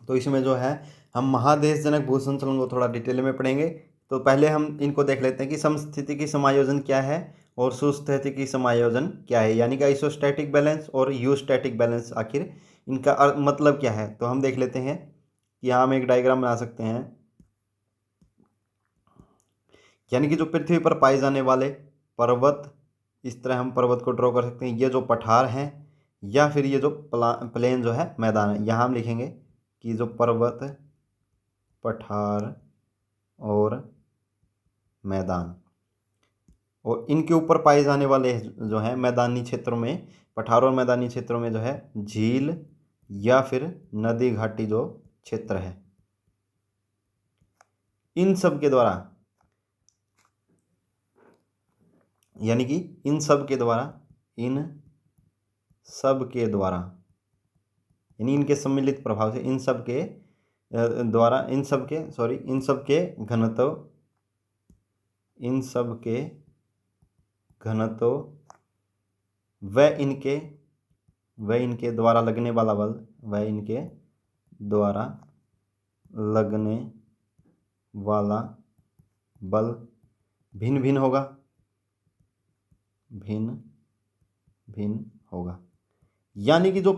तो इसमें जो है हम महादेशजनक भू संचलन को थोड़ा डिटेल में पढ़ेंगे। तो पहले हम इनको देख लेते हैं कि समस्थितिकी समायोजन क्या है और सुस्थितिकी समायोजन क्या है, यानी कि आइसोस्टैटिक बैलेंस और यूस्टैटिक बैलेंस, आखिर इनका मतलब क्या है। तो हम देख लेते हैं कि यहाँ हम एक डायग्राम बना सकते हैं, यानी कि जो पृथ्वी पर पाए जाने वाले पर्वत, इस तरह हम पर्वत को ड्रॉ कर सकते हैं। ये जो पठार हैं या फिर ये जो प्लेन जो है मैदान है, यहाँ हम लिखेंगे कि जो पर्वत, पठार और मैदान, और इनके ऊपर पाए जाने वाले जो है मैदानी क्षेत्रों में, पठार और मैदानी क्षेत्रों में जो है झील या फिर नदी घाटी जो क्षेत्र है, इन सब के द्वारा, यानी कि इन सब के द्वारा यानी इनके सम्मिलित प्रभाव से इन सब के घनत्व व इनके द्वारा लगने वाला बल भिन्न भिन्न होगा। यानी कि जो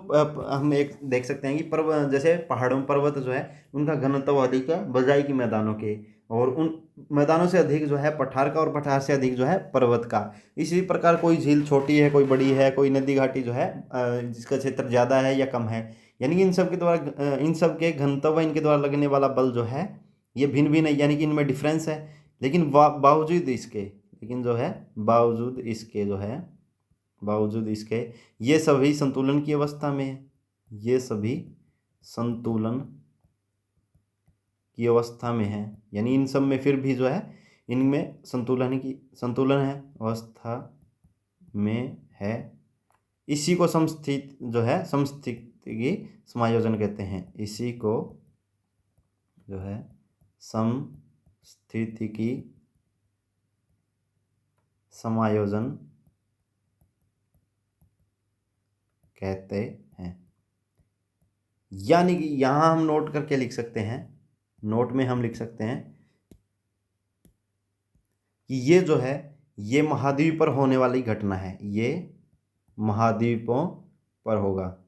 हम एक देख सकते हैं कि जैसे पहाड़ों पर्वत जो है उनका घनत्व अधिक है बजाय कि मैदानों के, और उन मैदानों से अधिक जो है पठार का, और पठार से अधिक जो है पर्वत का। इसी प्रकार कोई झील छोटी है, कोई बड़ी है, कोई नदी घाटी जो है जिसका क्षेत्र ज़्यादा है या कम है, यानी कि इन सब के द्वारा, इन सब के घनत्व व इनके द्वारा लगने वाला बल जो है ये भिन्न भिन्न है, यानी कि इनमें डिफरेंस है। लेकिन बावजूद इसके ये सभी संतुलन की अवस्था में है, यानी इन सब में फिर भी जो है इनमें संतुलन है, अवस्था में है। इसी को समस्थितिकी समायोजन कहते हैं। इसी को जो है समस्थितिकी समायोजन कहते हैं। यानी कि यहां हम नोट करके लिख सकते हैं, नोट में हम लिख सकते हैं कि ये जो है ये महाद्वीप पर होने वाली घटना है, ये महाद्वीपों पर होगा।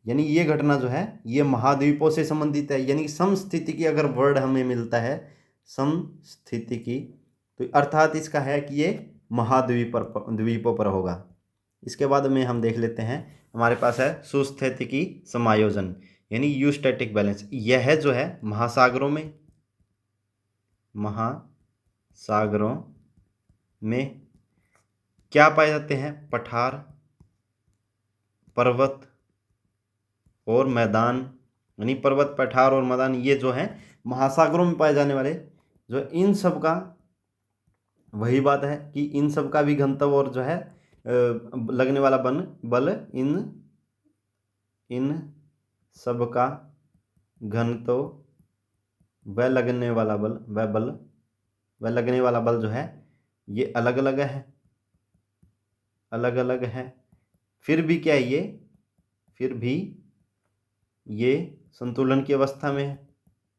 यानी ये घटना जो है ये महाद्वीपों से संबंधित है। यानी कि समस्थिति की अगर वर्ड हमें मिलता है, समस्थिति की, तो अर्थात इसका है कि ये द्वीपों पर होगा। इसके बाद में हम देख लेते हैं, हमारे पास है सुस्थितिकी समायोजन यानी यूस्टैटिक बैलेंस। यह जो है महासागरों में क्या पाए जाते हैं? पठार, पर्वत और मैदान। यानी पर्वत, पठार और मैदान ये जो है महासागरों में पाए जाने वाले, जो इन सब का वही बात है कि इन सब का भी घनत्व और जो है लगने वाला बल इन सब का घनत्व वह लगने वाला बल जो है ये अलग अलग है। फिर भी क्या है फिर भी ये संतुलन की अवस्था में है,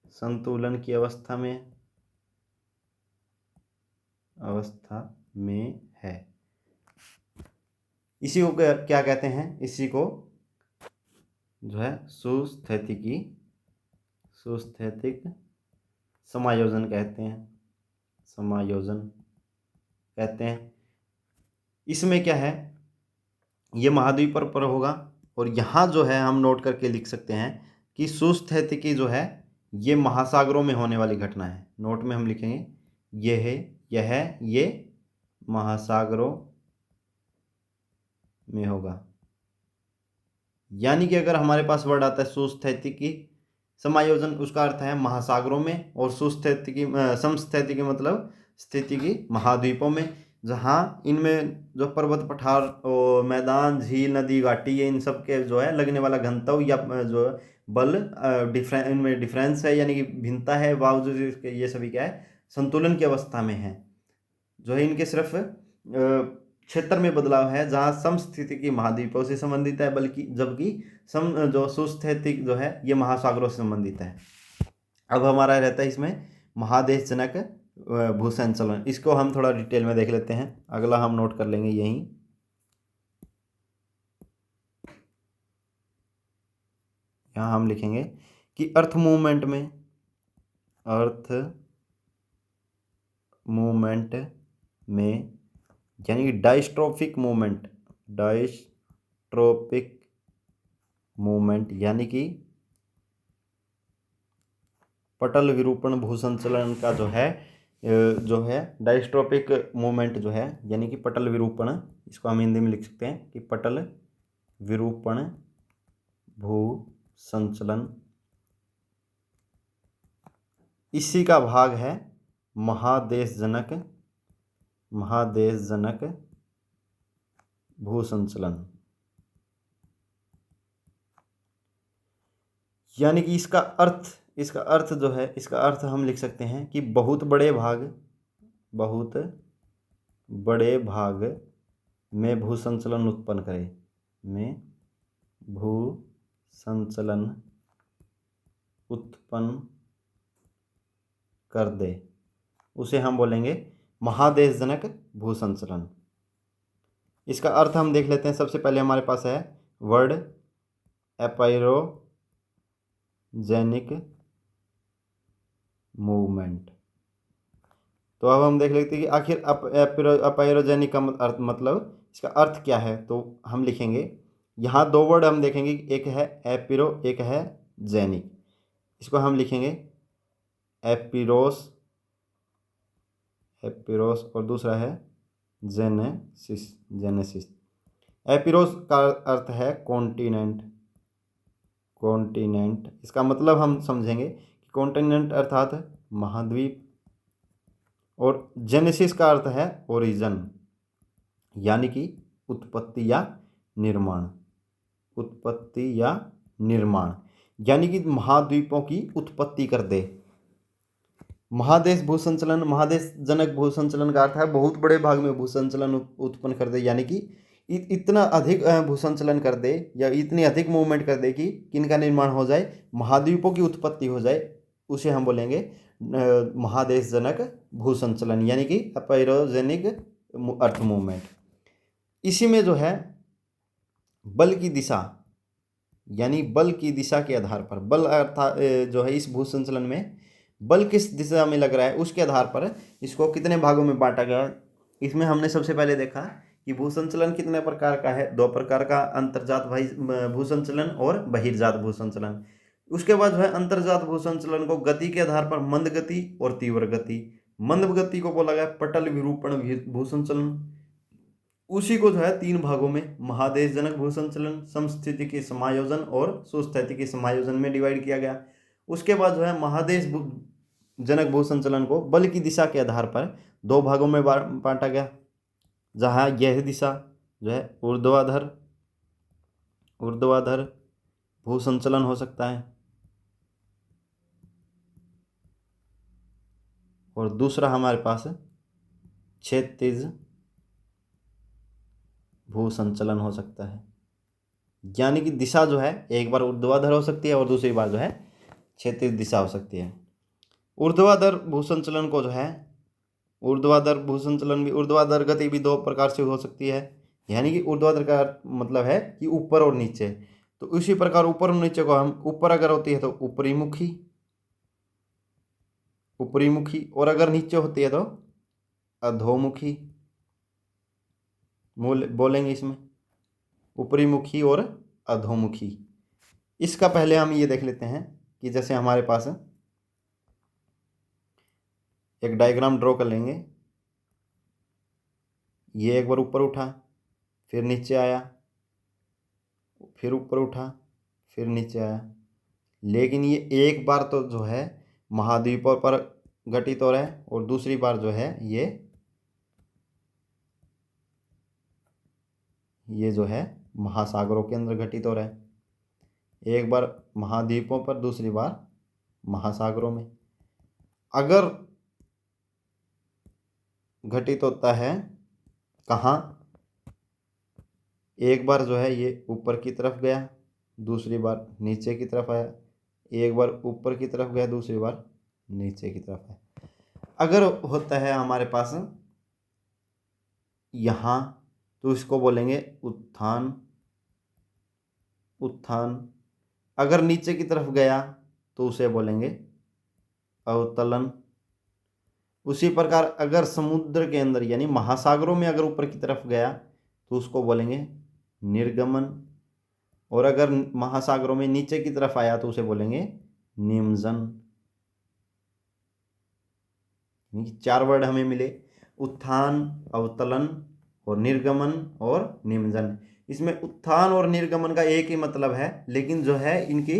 संतुलन की अवस्था में है। इसी को क्या कहते हैं? इसी को जो है सुस्थैतिक समायोजन कहते हैं। इसमें क्या है, ये महाद्वीप पर होगा। और यहाँ जो है हम नोट करके लिख सकते हैं कि सुस्थैतिकी जो है ये महासागरों में होने वाली घटना है। नोट में हम लिखेंगे ये महासागरों में होगा। यानी कि अगर हमारे पास वर्ड आता है सुस्थैतिकी समायोजन, उसका अर्थ है महासागरों में, और सुस्थैतिकी समस्थैतिकी मतलब स्थिति की महाद्वीपों में, जहाँ इनमें जो पर्वत, पठार और मैदान, झील, नदी, घाटी, ये इन सब के जो है लगने वाला घनत्व या जो बल इनमें डिफरेंस है, यानी कि भिन्नता है, बावजूद इसके ये सभी क्या है संतुलन की अवस्था में है। जो है इनके सिर्फ क्षेत्र में बदलाव है, जहाँ समस्थिति की महाद्वीपों से संबंधित है, जबकि जो सुस्थैतिक जो है ये महासागरों से संबंधित है। अब हमारा रहता है इसमें महादेशजनक भूसंचलन। इसको हम थोड़ा डिटेल में देख लेते हैं, अगला हम नोट कर लेंगे यहीं। यहाँ हम लिखेंगे कि अर्थ मूवमेंट में यानी कि डायस्ट्रोफिक मूवमेंट यानी कि पटल विरूपण भूसंचलन का जो है डायस्ट्रोफिक मूवमेंट जो है, यानी कि पटल विरूपण, इसको हम हिंदी में लिख सकते हैं कि पटल विरूपण भूसंचलन, इसी का भाग है महादेशजनक भूसंचलन। यानी कि इसका अर्थ जो है, इसका अर्थ हम लिख सकते हैं कि बहुत बड़े भाग में भूसंचलन उत्पन्न कर दे, उसे हम बोलेंगे महादेशजनक भूसंचलन। इसका अर्थ हम देख लेते हैं। सबसे पहले हमारे पास है वर्ड एपाइरोजेनिक मूवमेंट। तो अब हम देख लेते हैं कि आखिर अपाइरोजेनिक का मतलब इसका अर्थ क्या है। तो हम लिखेंगे यहाँ दो वर्ड हम देखेंगे, एक है एपिरो, एक है जेनिक। इसको हम लिखेंगे एपिरोस और दूसरा है जेनेसिस। एपिरोस का अर्थ है कॉन्टिनेंट। इसका मतलब हम समझेंगे कि कॉन्टिनेंट अर्थात महाद्वीप, और जेनेसिस का अर्थ है ओरिजिन, यानी कि उत्पत्ति या निर्माण, यानी कि महाद्वीपों की उत्पत्ति कर दे। महादेश भूसंचलन, महादेश जनक भूसंचलन का अर्थ है बहुत बड़े भाग में भूसंचलन उत्पन्न कर दे, यानी कि इतना अधिक भूसंचलन कर दे या इतनी अधिक मूवमेंट कर दे कि किनका निर्माण हो जाए, महाद्वीपों की उत्पत्ति हो जाए, उसे हम बोलेंगे महादेश जनक भूसंचलन, यानी कि अपेरोजेनिक अर्थ मूवमेंट। इसी में जो है बल की दिशा, यानी बल की दिशा के आधार पर, बल अर्थात जो है इस भूसंचलन में बल किस दिशा में लग रहा है उसके आधार पर इसको कितने भागों में बांटा गया। इसमें हमने सबसे पहले देखा कि भूसंचलन कितने प्रकार का है, 2 प्रकार का, अंतर्जात भूसंचलन और बहिर्जात भूसंचलन। उसके बाद जो है अंतर्जात भूसंचलन को गति के आधार पर मंद गति और तीव्र गति, मंद गति को बोला गया पटल विरूपण भूसंचलन। उसी को जो है 3 भागों में महादेश जनक भूसंचलन, समस्थिति के समायोजन और सुस्थिति के समायोजन में डिवाइड किया गया। उसके बाद जो है महादेश जनक भूसंचलन को बल की दिशा के आधार पर 2 भागों में बांटा गया, जहाँ यह दिशा जो है ऊर्ध्वाधर भूसंचलन हो सकता है और दूसरा हमारे पास क्षैतिज भूसंचलन हो सकता है, यानी कि दिशा जो है एक बार ऊर्ध्वाधर हो सकती है और दूसरी बार जो है क्षैतिज दिशा हो सकती है। ऊर्ध्वाधर भूसंचलन को जो है ऊर्ध्वाधर भूसंचलन भी, ऊर्ध्वाधर गति भी 2 प्रकार से हो सकती है, यानी कि ऊर्ध्वाधर का मतलब है कि ऊपर और नीचे। तो उसी प्रकार ऊपर और नीचे को हम, ऊपर अगर होती है तो ऊपरीमुखी और अगर नीचे होती है तो अधोमुखी बोलेंगे इसमें, ऊपरीमुखी और अधोमुखी। इसका पहले हम ये देख लेते हैं कि जैसे हमारे पास एक डायग्राम ड्रॉ कर लेंगे, ये एक बार ऊपर उठा, फिर नीचे आया, फिर ऊपर उठा, फिर नीचे आया, लेकिन ये एक बार तो जो है महाद्वीपों पर घटित हो रहा है और दूसरी बार जो है ये जो है महासागरों के अंदर घटित हो रहा है। एक बार महाद्वीपों पर, दूसरी बार महासागरों में। अगर घटित होता है कहाँ, एक बार जो है ये ऊपर की तरफ गया, दूसरी बार नीचे की तरफ आया, एक बार ऊपर की तरफ गया, दूसरी बार नीचे की तरफ आया। अगर होता है हमारे पास यहाँ, तो इसको बोलेंगे उत्थान। अगर नीचे की तरफ गया तो उसे बोलेंगे अवतलन। उसी प्रकार अगर समुद्र के अंदर यानी महासागरों में अगर ऊपर की तरफ गया तो उसको बोलेंगे निर्गमन, और अगर महासागरों में नीचे की तरफ आया तो उसे बोलेंगे निमज्जन। 4 वर्ड हमें मिले, उत्थान, अवतलन और निर्गमन और निमज्जन। इसमें उत्थान और निर्गमन का एक ही मतलब है, लेकिन जो है इनकी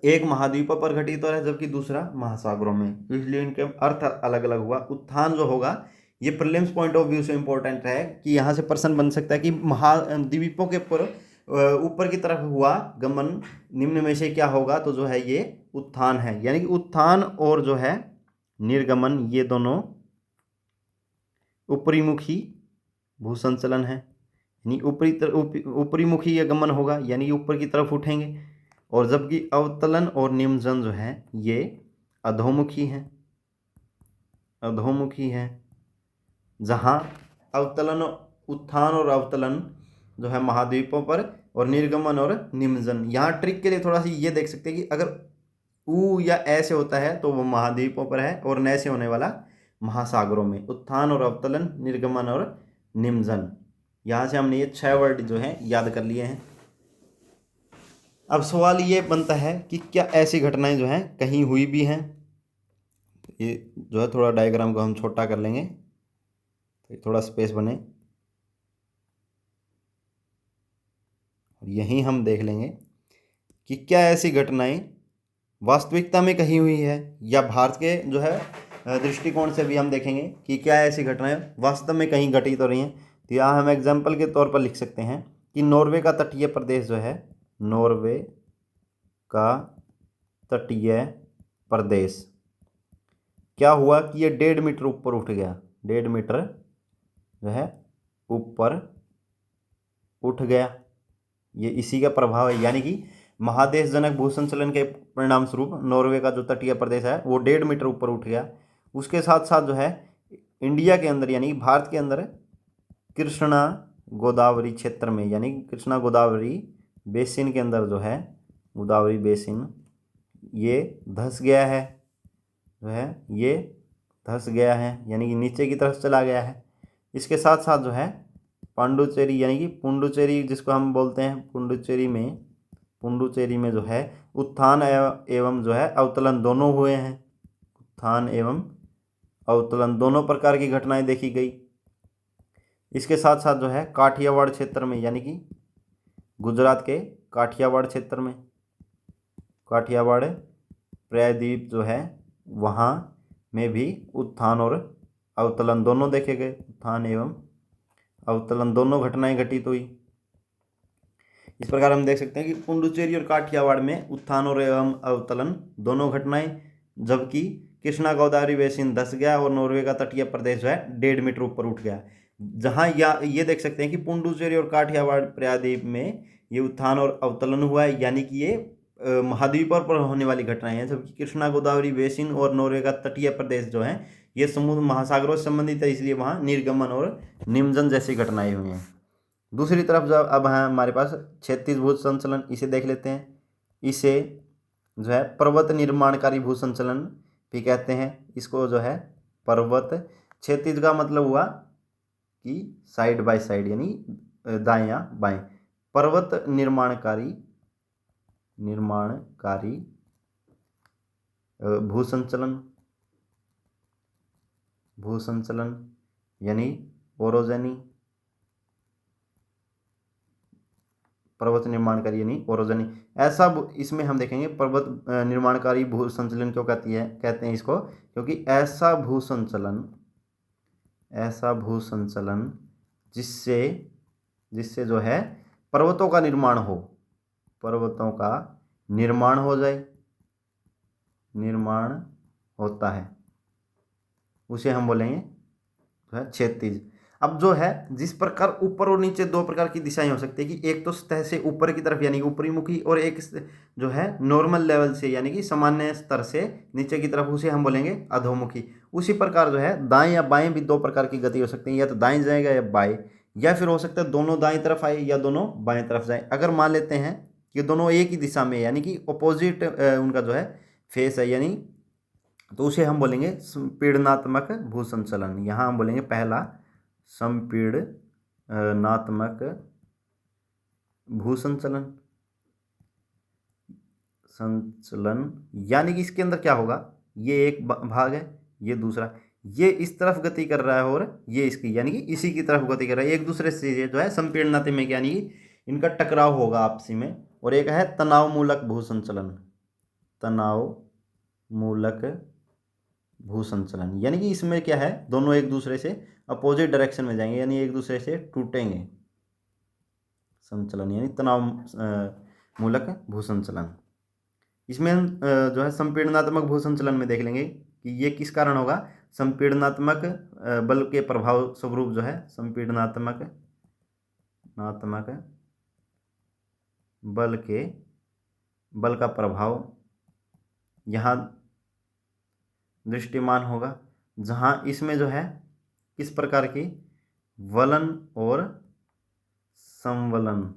एक महाद्वीप पर घटित हो रहा है जबकि दूसरा महासागरों में, इसलिए इनके अर्थ अलग अलग हुआ। उत्थान जो होगा ये प्रीलिम्स पॉइंट ऑफ व्यू से इंपॉर्टेंट है कि यहाँ से प्रश्न बन सकता है कि महाद्वीपों के ऊपर की तरफ हुआ गमन, निम्न में से क्या होगा, तो जो है ये उत्थान है। यानी कि उत्थान और जो है निर्गमन ये दोनों ऊपरीमुखी भूसंचलन है, यानी ऊपरीमुखी ये गमन होगा यानी ऊपर की तरफ उठेंगे, और जबकि अवतलन और निमज्जन जो है ये अधोमुखी है, जहाँ अवतलन, उत्थान और अवतलन जो है महाद्वीपों पर, और निर्गमन और निमज्जन। यहाँ ट्रिक के लिए थोड़ा सा ये देख सकते हैं कि अगर ऊ या ऐसे होता है तो वो महाद्वीपों पर है, और न से होने वाला महासागरों में। उत्थान और अवतलन, निर्गमन और निमज्जन, यहाँ से हमने ये 6 वर्ड जो हैं याद कर लिए हैं। अब सवाल ये बनता है कि क्या ऐसी घटनाएं जो हैं कहीं हुई भी हैं। ये जो है थोड़ा डायग्राम को हम छोटा कर लेंगे तो थोड़ा स्पेस बने, और यहीं हम देख लेंगे कि क्या ऐसी घटनाएं वास्तविकता में कहीं हुई है, या भारत के जो है दृष्टिकोण से भी हम देखेंगे कि क्या ऐसी घटनाएं वास्तव में कहीं घटित हो रही हैं। तो यहाँ हम एग्जाम्पल के तौर पर लिख सकते हैं कि नॉर्वे का तटीय प्रदेश जो है, नॉर्वे का तटीय प्रदेश क्या हुआ कि ये 1.5 मीटर ऊपर उठ गया, 1.5 मीटर जो है ऊपर उठ गया। ये इसी का प्रभाव है, यानी कि महादेशजनक भूसंचलन के परिणाम स्वरूप नॉर्वे का जो तटीय प्रदेश है वो 1.5 मीटर ऊपर उठ गया। उसके साथ साथ जो है इंडिया के अंदर यानी कि भारत के अंदर कृष्णा गोदावरी क्षेत्र में, यानी कि कृष्णा गोदावरी बेसिन के अंदर जो है, गोदावरी बेसिन ये धंस गया है, जो है ये धंस गया है, यानी कि नीचे की तरफ चला गया है। इसके साथ साथ जो है पांडुचेरी यानी कि पुंडुचेरी जिसको हम बोलते हैं, पुंडुचेरी में जो है उत्थान एवं जो है अवतलन दोनों हुए हैं। उत्थान एवं अवतलन दोनों प्रकार की घटनाएं देखी गई। इसके साथ साथ जो है काठियावाड़ क्षेत्र में, यानी कि गुजरात के काठियावाड़ क्षेत्र में, काठियावाड़ प्रायद्वीप जो है वहाँ में भी उत्थान और अवतलन दोनों देखे गए। उत्थान एवं अवतलन दोनों घटनाएं घटित हुई। इस प्रकार हम देख सकते हैं कि पुंडुचेरी और काठियावाड़ में उत्थान और एवं अवतलन दोनों घटनाएं, जबकि कृष्णा गोदावरी बेसिन धंस गया और नॉर्वे का तटीय प्रदेश जो है 1.5 मीटर ऊपर उठ गया। जहां ये देख सकते हैं कि पुंडुचेरी और काठियावाड़ प्रायद्वीप में ये उत्थान और अवतलन हुआ है, यानी कि ये महाद्वीपों पर होने वाली घटनाएं हैं, जबकि कृष्णा गोदावरी बेसिन और नॉर्वे का तटीय प्रदेश जो है ये समुद्र महासागरों से संबंधित है, इसलिए वहाँ निर्गमन और निमज्जन जैसी घटनाएं हुई हैं। दूसरी तरफ जब अब है हमारे पास क्षैतिज भूसंचलन, इसे देख लेते हैं। इसे जो है पर्वत निर्माणकारी भूसंचलन भी कहते हैं। इसको जो है पर्वत, क्षैतिज का मतलब हुआ कि साइड बाय साइड यानी दाएं या बाएं, पर्वत निर्माणकारी भूसंचलन यानी ओरोजनी, पर्वत निर्माणकारी यानी ओरोजनी। ऐसा इसमें हम देखेंगे पर्वत निर्माणकारी भूसंचलन क्यों कहते हैं इसको, क्योंकि ऐसा भूसंचलन जिससे जो है पर्वतों का निर्माण हो जाए, निर्माण होता है, उसे हम बोलेंगे जो है क्षैतिज। अब जो है जिस प्रकार ऊपर और नीचे दो प्रकार की दिशाएं हो सकती है कि एक तो सतह से ऊपर की तरफ यानी कि ऊपरी मुखी, और एक जो है नॉर्मल लेवल से यानी कि सामान्य स्तर से नीचे की तरफ, उसे हम बोलेंगे अधोमुखी। उसी प्रकार जो है दाएं या बाएं भी दो प्रकार की गति हो सकती है, या तो दाएं जाएगा या बाएं, या फिर हो सकता है दोनों दाएं तरफ आए या दोनों बाएं तरफ जाए। अगर मान लेते हैं कि दोनों एक ही दिशा में यानी कि अपोजिट उनका जो है फेस है, यानी तो उसे हम बोलेंगे संपीड़नात्मक भूसंचलन। यहाँ हम बोलेंगे पहला संपीड़नात्मक भूसंचलन यानी कि इसके अंदर क्या होगा, ये एक भाग है, ये दूसरा, ये इस तरफ गति कर रहा है और ये इसकी यानी कि इसी की तरफ गति कर रहा है, एक दूसरे से ये जो है संपीड़नात्मक यानी कि इनका टकराव होगा आपसी में। और एक है तनाव मूलक भूसंचलन, यानी कि इसमें क्या है, दोनों एक दूसरे से अपोजिट डायरेक्शन में जाएंगे, यानी एक दूसरे से टूटेंगे। संचलन यानी तनाव मूलक भूसंचलन। इसमें हम जो है संपीड़नात्मक भूसंचलन में देख लेंगे कि ये किस कारण होगा। संपीड़नात्मक बल के प्रभाव स्वरूप जो है संपीड़नात्मक बल का प्रभाव यहाँ दृष्टिमान होगा, जहाँ इसमें जो है किस प्रकार की वलन और संवलन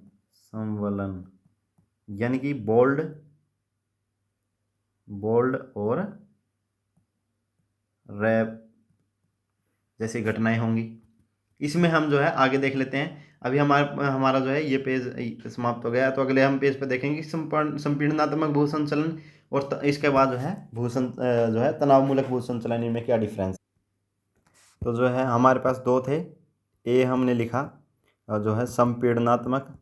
यानी कि बोल्ड और रैप जैसी घटनाएं होंगी। इसमें हम जो है आगे देख लेते हैं। अभी हमारा जो है ये पेज समाप्त हो गया, तो अगले हम पेज पे देखेंगे संपीड़नात्मक भूसंचलन और इसके बाद जो है जो है तनाव मूलक भूसंचलन, इनमें क्या डिफरेंस। तो जो है हमारे पास दो थे, ए हमने लिखा और जो है संपीड़नात्मक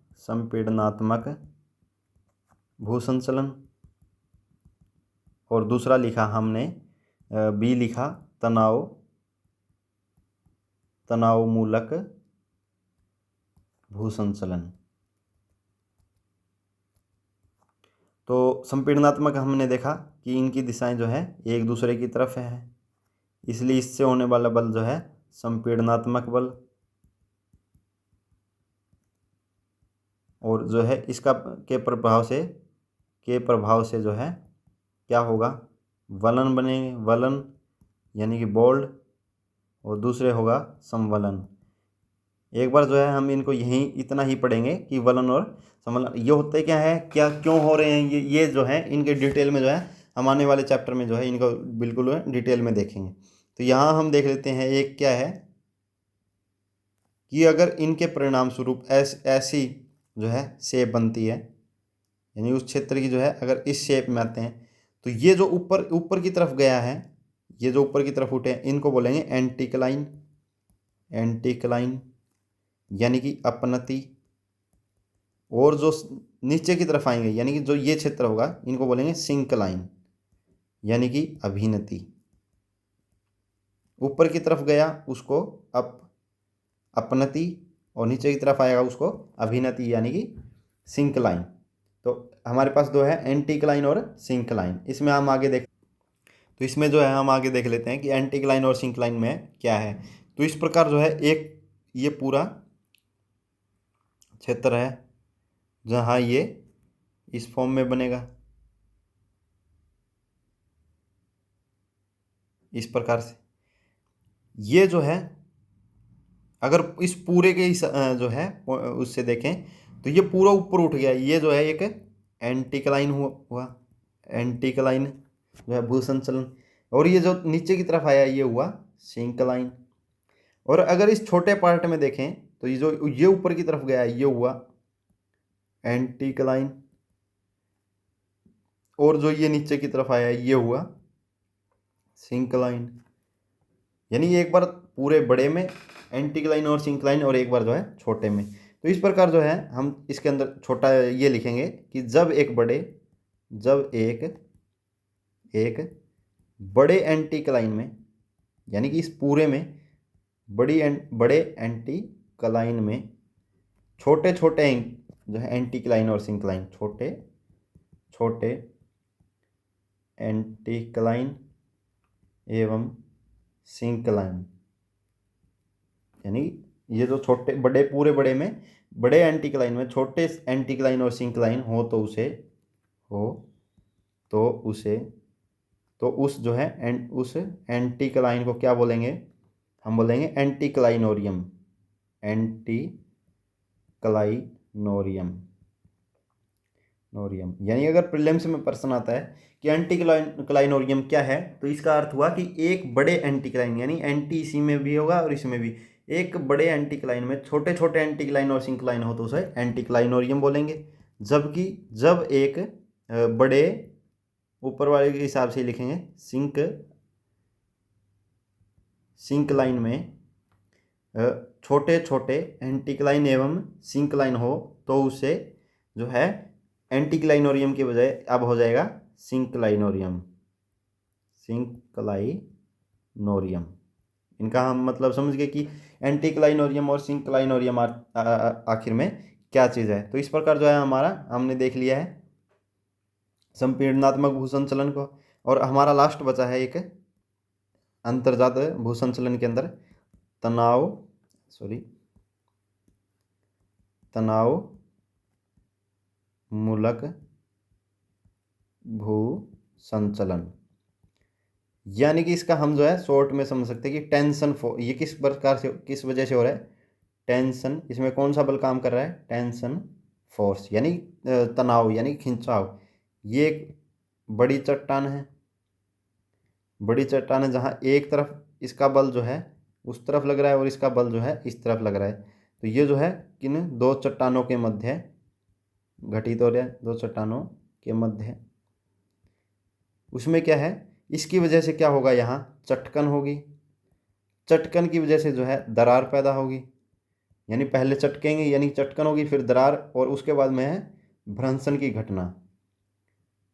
भूसंचलन, और दूसरा लिखा हमने बी लिखा तनाव मूलक भूसंचलन। तो संपीड़नात्मक हमने देखा कि इनकी दिशाएं जो है एक दूसरे की तरफ है, इसलिए इससे होने वाला बल जो है संपीड़नात्मक बल, और जो है इसका के प्रभाव से जो है क्या होगा, वलन बनेंगे, वलन यानी कि बोल्ड, और दूसरे होगा संवलन। एक बार जो है हम इनको यहीं इतना ही पढ़ेंगे कि वलन और संवलन ये होते क्या है, क्या क्यों हो रहे हैं, ये जो है इनके डिटेल में जो है हम आने वाले चैप्टर में जो है इनको बिल्कुल डिटेल में देखेंगे। तो यहाँ हम देख लेते हैं एक क्या है कि अगर इनके परिणाम स्वरूप ऐसी जो है शेप बनती है, यानी उस क्षेत्र की जो है अगर इस शेप में आते हैं, तो ये जो ऊपर ऊपर की तरफ गया है, ये जो ऊपर की तरफ उठे हैं, इनको बोलेंगे एंटीक्लाइन, एंटीक्लाइन यानी कि अपनति। और जो नीचे की तरफ आएंगे यानी कि जो ये क्षेत्र होगा, इनको बोलेंगे सिंक्लाइन यानी कि अभिनति। ऊपर की तरफ गया उसको अपनति, और नीचे की तरफ आएगा उसको अभिनति यानी कि सिंक्लाइन। तो हमारे पास दो है एंटीक्लाइन और सिंक्लाइन। इसमें हम आगे देख तो इसमें जो है हम आगे देख लेते हैं कि एंटीक्लाइन और सिंक्लाइन में क्या है। तो इस प्रकार जो है एक ये पूरा क्षेत्र है जहाँ ये इस फॉर्म में बनेगा, इस प्रकार से। ये जो है अगर इस पूरे के जो है उससे देखें तो ये पूरा ऊपर उठ गया, ये जो है एक एंटीक्लाइन हुआ एंटीक्लाइन जो है भूसंचलन। और ये जो नीचे की तरफ आया ये हुआ सिंक्लाइन। और अगर इस छोटे पार्ट में देखें तो ये जो ये ऊपर की तरफ गया ये हुआ एंटीक्लाइन, और जो ये नीचे की तरफ आया ये हुआ सिंक्लाइन। यानी एक बार पूरे बड़े में एंटीक्लाइन और सिंक्लाइन, और एक बार जो है छोटे में। तो इस प्रकार जो है हम इसके अंदर छोटा ये लिखेंगे कि जब एक बड़े एंटीक्लाइन में, यानी कि इस पूरे में बड़े एंटीक्लाइन में छोटे छोटे जो है एंटीक्लाइन और सिंक्लाइन, छोटे छोटे एंटीक्लाइन एवं सिंक्लाइन, यानी ये जो छोटे बड़े पूरे बड़े में बड़े एंटीक्लाइन में छोटे एंटीक्लाइन और सिंक्लाइन हो तो उस जो है उस एंटीक्लाइन को क्या बोलेंगे, हम बोलेंगे एंटीक्लाइनोरियम, एंटीक्लाइनोरियम नोरियम। यानी अगर प्रीलिम्स में प्रश्न आता है कि एंटीक्लाइनोरियम क्या है, तो इसका अर्थ हुआ कि एक बड़े एंटीक्लाइन, यानी एंटी इसी में भी होगा और इसमें भी, एक बड़े एंटीक्लाइन में छोटे छोटे एंटीक्लाइन और सिंक्लाइन हो तो उसे एंटीक्लाइनोरियम बोलेंगे। जबकि जब एक बड़े ऊपर वाले के हिसाब से लिखेंगे सिंक्लाइन में छोटे छोटे एंटीक्लाइन एवं सिंक्लाइन हो तो उसे जो है एंटीक्लाइनोरियम के बजाय अब हो जाएगा सिंक्लाइनोरियम, सिंक्लाइनोरियम। इनका हम मतलब समझ गए कि एंटीक्लाइनोरियम और सिंक्लाइनोरियम आखिर में क्या चीज़ है। तो इस प्रकार जो है हमने देख लिया है संपीड़नात्मक भूसंचलन को। और हमारा लास्ट बचा है एक अंतर्जात भूसंचलन के अंदर तनाव मूलक भूसंचलन। यानी कि इसका हम जो है शॉर्ट में समझ सकते हैं कि टेंशन ये किस प्रकार से किस वजह से हो रहा है, टेंशन। इसमें कौन सा बल काम कर रहा है, टेंशन फोर्स यानी तनाव यानी खिंचाव। ये एक बड़ी चट्टान है, जहाँ एक तरफ इसका बल जो है उस तरफ लग रहा है और इसका बल जो है इस तरफ लग रहा है। तो ये जो है किन दो चट्टानों के मध्य घटित हो रहा है, दो चट्टानों के मध्य। उसमें क्या है, इसकी वजह से क्या होगा, यहाँ चटकन होगी, चटकन की वजह से जो है दरार पैदा होगी। यानी पहले चटकेंगे यानी चटकन होगी, फिर दरार, और उसके बाद में है भ्रंशन की घटना।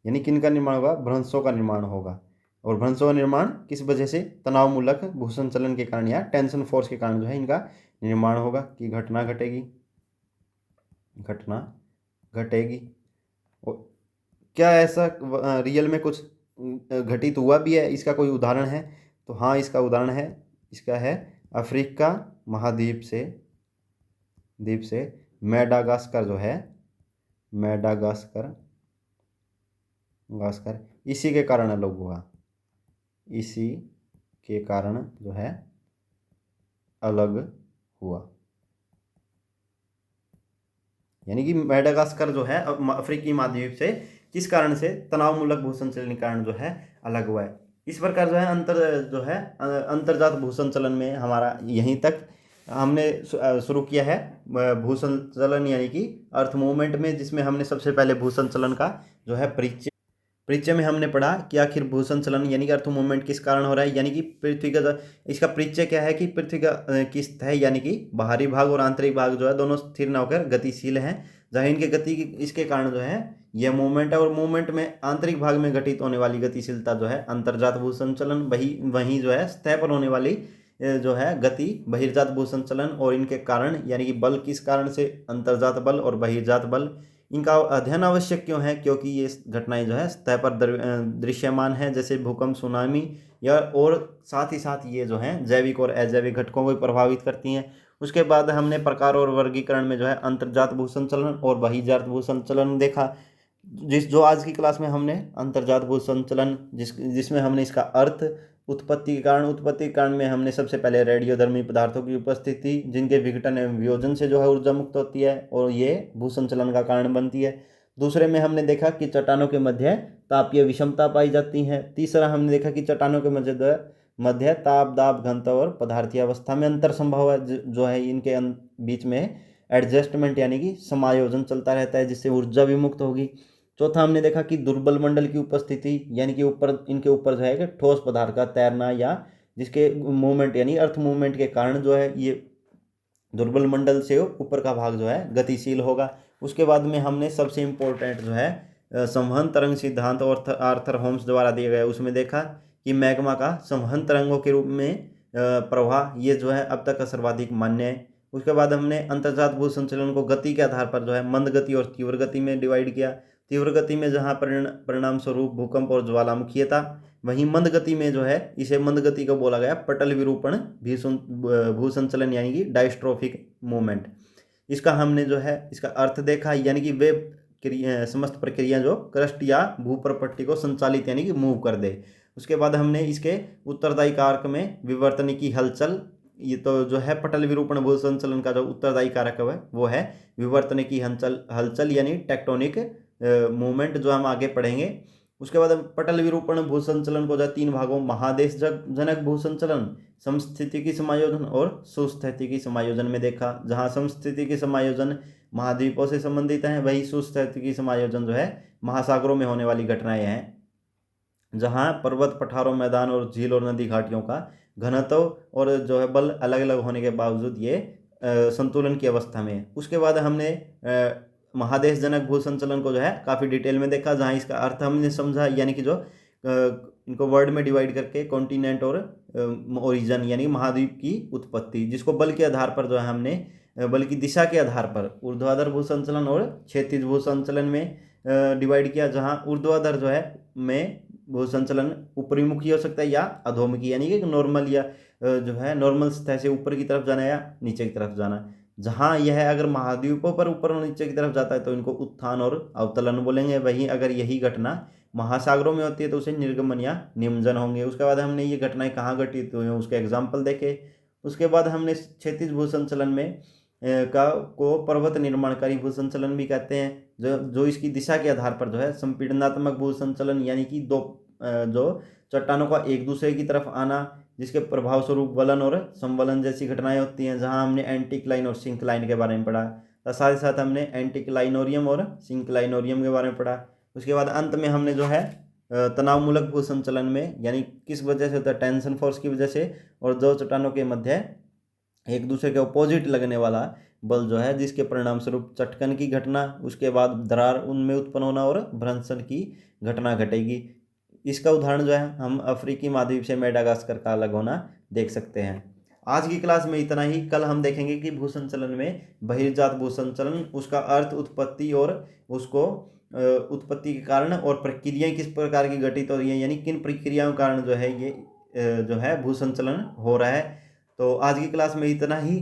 यानी किन का निर्माण होगा, भ्रंशों का निर्माण होगा। और भ्रंशों का निर्माण किस वजह से, तनाव मूलक भूसंचलन के कारण या टेंशन फोर्स के कारण जो है इनका निर्माण होगा कि घटना घटेगी। और क्या ऐसा रियल में कुछ घटित हुआ भी है, इसका कोई उदाहरण है? तो हाँ, इसका उदाहरण है, इसका है अफ्रीका महाद्वीप से मेडागास्कर जो है, मेडागास्कर इसी के कारण अलग हुआ, इसी के कारण जो है अलग हुआ। यानी कि मेडागास्कर जो है अफ्रीकी महाद्वीप से किस कारण से, तनावमूलक भूसंचलन के कारण जो है अलग हुआ है। इस प्रकार जो है अंतर्जात भूसंचलन में हमारा यहीं तक हमने शुरू किया है भूसंचलन यानी कि अर्थ मूवमेंट में, जिसमें हमने सबसे पहले भूसंचलन का जो है परिचय में हमने पढ़ा कि आखिर भूसंचलन यानी कि अर्थ मूवमेंट किस कारण हो रहा है। यानी कि पृथ्वी का इसका परिचय क्या है कि पृथ्वी का की सतह यानी कि बाहरी भाग और आंतरिक भाग जो है दोनों स्थिर न होकर गतिशील हैं, जहाँ इनके गति इसके कारण जो है यह मूवमेंट है। और मूवमेंट में आंतरिक भाग में घटित होने वाली गतिशीलता जो है अंतर्जात भूसंचलन, वहीं जो है सतह पर होने वाली जो है गति बहिर्जात भूसंचलन। और इनके कारण यानी कि बल किस कारण से, अंतर्जात बल और बहिर्जात बल, इनका अध्ययन आवश्यक क्यों है, क्योंकि ये घटनाएं जो है सतह पर दृश्यमान है, जैसे भूकंप, सुनामी, या और साथ ही साथ ये जो हैं जैविक और अजैविक घटकों को प्रभावित करती हैं। उसके बाद हमने प्रकार और वर्गीकरण में जो है अंतर्जात भूसंचलन और बहिर्जात भूसंचलन देखा। जो आज की क्लास में हमने अंतर्जात भूसंचलन जिसमें हमने इसका अर्थ, उत्पत्ति के कारण में हमने सबसे पहले रेडियोधर्मी पदार्थों की उपस्थिति, जिनके विघटन एवं वियोजन से जो है ऊर्जा मुक्त होती है और ये भूसंचलन का कारण बनती है। दूसरे में हमने देखा कि चट्टानों के मध्य तापीय विषमता पाई जाती है। तीसरा हमने देखा कि चट्टानों के मध्य ताप, दाब, घनत्व और पदार्थीय अवस्था में अंतर संभव है, जो है इनके बीच में एडजस्टमेंट यानी कि समायोजन चलता रहता है, जिससे ऊर्जा भी मुक्त होगी। चौथा हमने देखा कि दुर्बल मंडल की उपस्थिति, यानी कि इनके ऊपर जो है कि ठोस पदार्थ का तैरना, या जिसके मूवमेंट यानी अर्थ मूवमेंट के कारण जो है ये दुर्बल मंडल से ऊपर का भाग जो है गतिशील होगा। उसके बाद में हमने सबसे इम्पोर्टेंट जो है संवहन तरंग सिद्धांत और आर्थर होम्स द्वारा दिया गया, उसमें देखा कि मैग्मा का संवहन तरंगों के रूप में प्रवाह, ये जो है अब तक का सर्वाधिक मान्य है। उसके बाद हमने अंतर्जात भूसंचलन को गति के आधार पर जो है मंद गति और तीव्र गति में डिवाइड किया। तीव्र गति में जहाँ परिणाम स्वरूप भूकंप और ज्वालामुखी था, वहीं मंद गति में जो है इसे मंद गति को बोला गया पटल विरूपण भूसंचलन यानी कि डायस्ट्रोफिक मूवमेंट। इसका हमने जो है इसका अर्थ देखा, यानी कि वे समस्त प्रक्रिया जो क्रस्ट या भूप्रपट्टी को संचालित यानी कि मूव कर दे। उसके बाद हमने इसके उत्तरदायी कारक में विवर्तनिकी हलचल, ये तो जो है पटल विरूपण भूसंचलन का जो उत्तरदायी कारक है वो है विवर्तनिकी हलचल यानी टेक्टोनिक मूवमेंट, जो हम आगे पढ़ेंगे। उसके बाद पटल विरूपण भूसंचलन को जो 3 भागों महादेश जनक भूसंचलन, समस्थितिकी समायोजन और सुस्थितिकी समायोजन में देखा। जहाँ समस्थितिकी समायोजन महाद्वीपों से संबंधित है, वही सुस्थितिकी समायोजन जो है महासागरों में होने वाली घटनाएं हैं, जहाँ पर्वत, पठारों, मैदान और झील और नदी घाटियों का घनत्व और जो है बल अलग अलग होने के बावजूद ये संतुलन की अवस्था में। उसके बाद हमने महादेश जनक भूसंचलन को जो है काफ़ी डिटेल में देखा, जहाँ इसका अर्थ हमने समझा, यानी कि जो इनको वर्ड में डिवाइड करके कॉन्टिनेंट और ओरिजन यानी महाद्वीप की उत्पत्ति, जिसको बल के आधार पर जो है हमने बल की दिशा के आधार पर ऊर्ध्वाधर भूसंचलन और क्षैतिज भूसंचलन में डिवाइड किया। जहाँ ऊर्ध्वाधर जो है में भूसंचलन ऊपरी मुखी हो सकता है या अधोमुखी, यानी कि नॉर्मल या जो है नॉर्मल सतह से ऊपर की तरफ जाना या नीचे की तरफ जाना। जहाँ यह अगर महाद्वीपों पर ऊपर और नीचे की तरफ जाता है तो इनको उत्थान और अवतलन बोलेंगे। वहीं अगर यही घटना महासागरों में होती है तो उसे निर्गमन या निमज्जन होंगे। उसके बाद हमने ये घटनाएं कहाँ घटित हुई हैं उसके एग्जाम्पल देखे। उसके बाद हमने क्षैतिज भूसंचलन में को पर्वत निर्माणकारी भूसंचलन भी कहते हैं, जो इसकी दिशा के आधार पर जो है संपीड़नात्मक भूसंचलन, यानी कि जो चट्टानों का एक दूसरे की तरफ आना, जिसके प्रभाव स्वरूप वलन और संवलन जैसी घटनाएं होती हैं। जहां हमने एंटीक्लाइन और सिंक्लाइन के बारे में पढ़ा, साथ ही साथ हमने एंटीक्लाइनोरियम और सिंक्लाइनोरियम के बारे में पढ़ा। उसके बाद अंत में हमने जो है तनावमूलक भूसंचलन में, यानी किस वजह से होता है, टेंशन फोर्स की वजह से, और दो चट्टानों के मध्य एक दूसरे के अपोजिट लगने वाला बल जो है, जिसके परिणाम स्वरूप चटकन की घटना, उसके बाद दरार उनमें उत्पन्न होना और भ्रंशन की घटना घटेगी। इसका उदाहरण जो है हम अफ्रीकी महाद्वीप से मेडागास्कर का अलग होना देख सकते हैं। आज की क्लास में इतना ही। कल हम देखेंगे कि भूसंचलन में बहिर्जात भूसंचलन, उसका अर्थ, उत्पत्ति और उसको उत्पत्ति के कारण और प्रक्रियाएं किस प्रकार की घटित हो रही है, यानी किन प्रक्रियाओं के कारण जो है ये जो है भूसंचलन हो रहा है। तो आज की क्लास में इतना ही।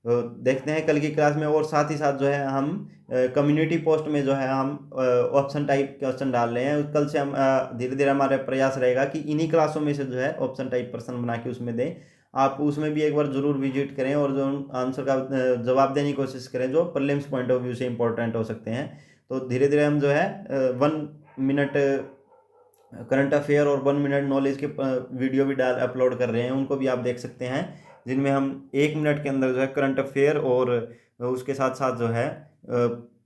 देखते हैं कल की क्लास में, और साथ ही साथ जो है हम कम्युनिटी पोस्ट में जो है हम ऑप्शन टाइप क्वेश्चन डाल रहे हैं। कल से हम धीरे धीरे हमारा प्रयास रहेगा कि इन्हीं क्लासों में से जो है ऑप्शन टाइप प्रश्न बना के उसमें दें। आप उसमें भी एक बार जरूर विजिट करें और जो आंसर का जवाब देने की कोशिश करें जो प्रीलिम्स पॉइंट ऑफ व्यू से इंपॉर्टेंट हो सकते हैं। तो धीरे धीरे हम जो है 1 मिनट करंट अफेयर और 1 मिनट नॉलेज के वीडियो भी अपलोड कर रहे हैं, उनको भी आप देख सकते हैं, जिनमें हम 1 मिनट के अंदर जो है करंट अफेयर और उसके साथ साथ जो है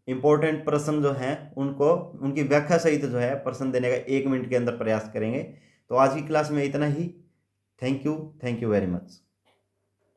इम्पोर्टेंट प्रश्न जो हैं उनको उनकी व्याख्या सहित जो है प्रश्न देने का 1 मिनट के अंदर प्रयास करेंगे। तो आज की क्लास में इतना ही। Thank you very much.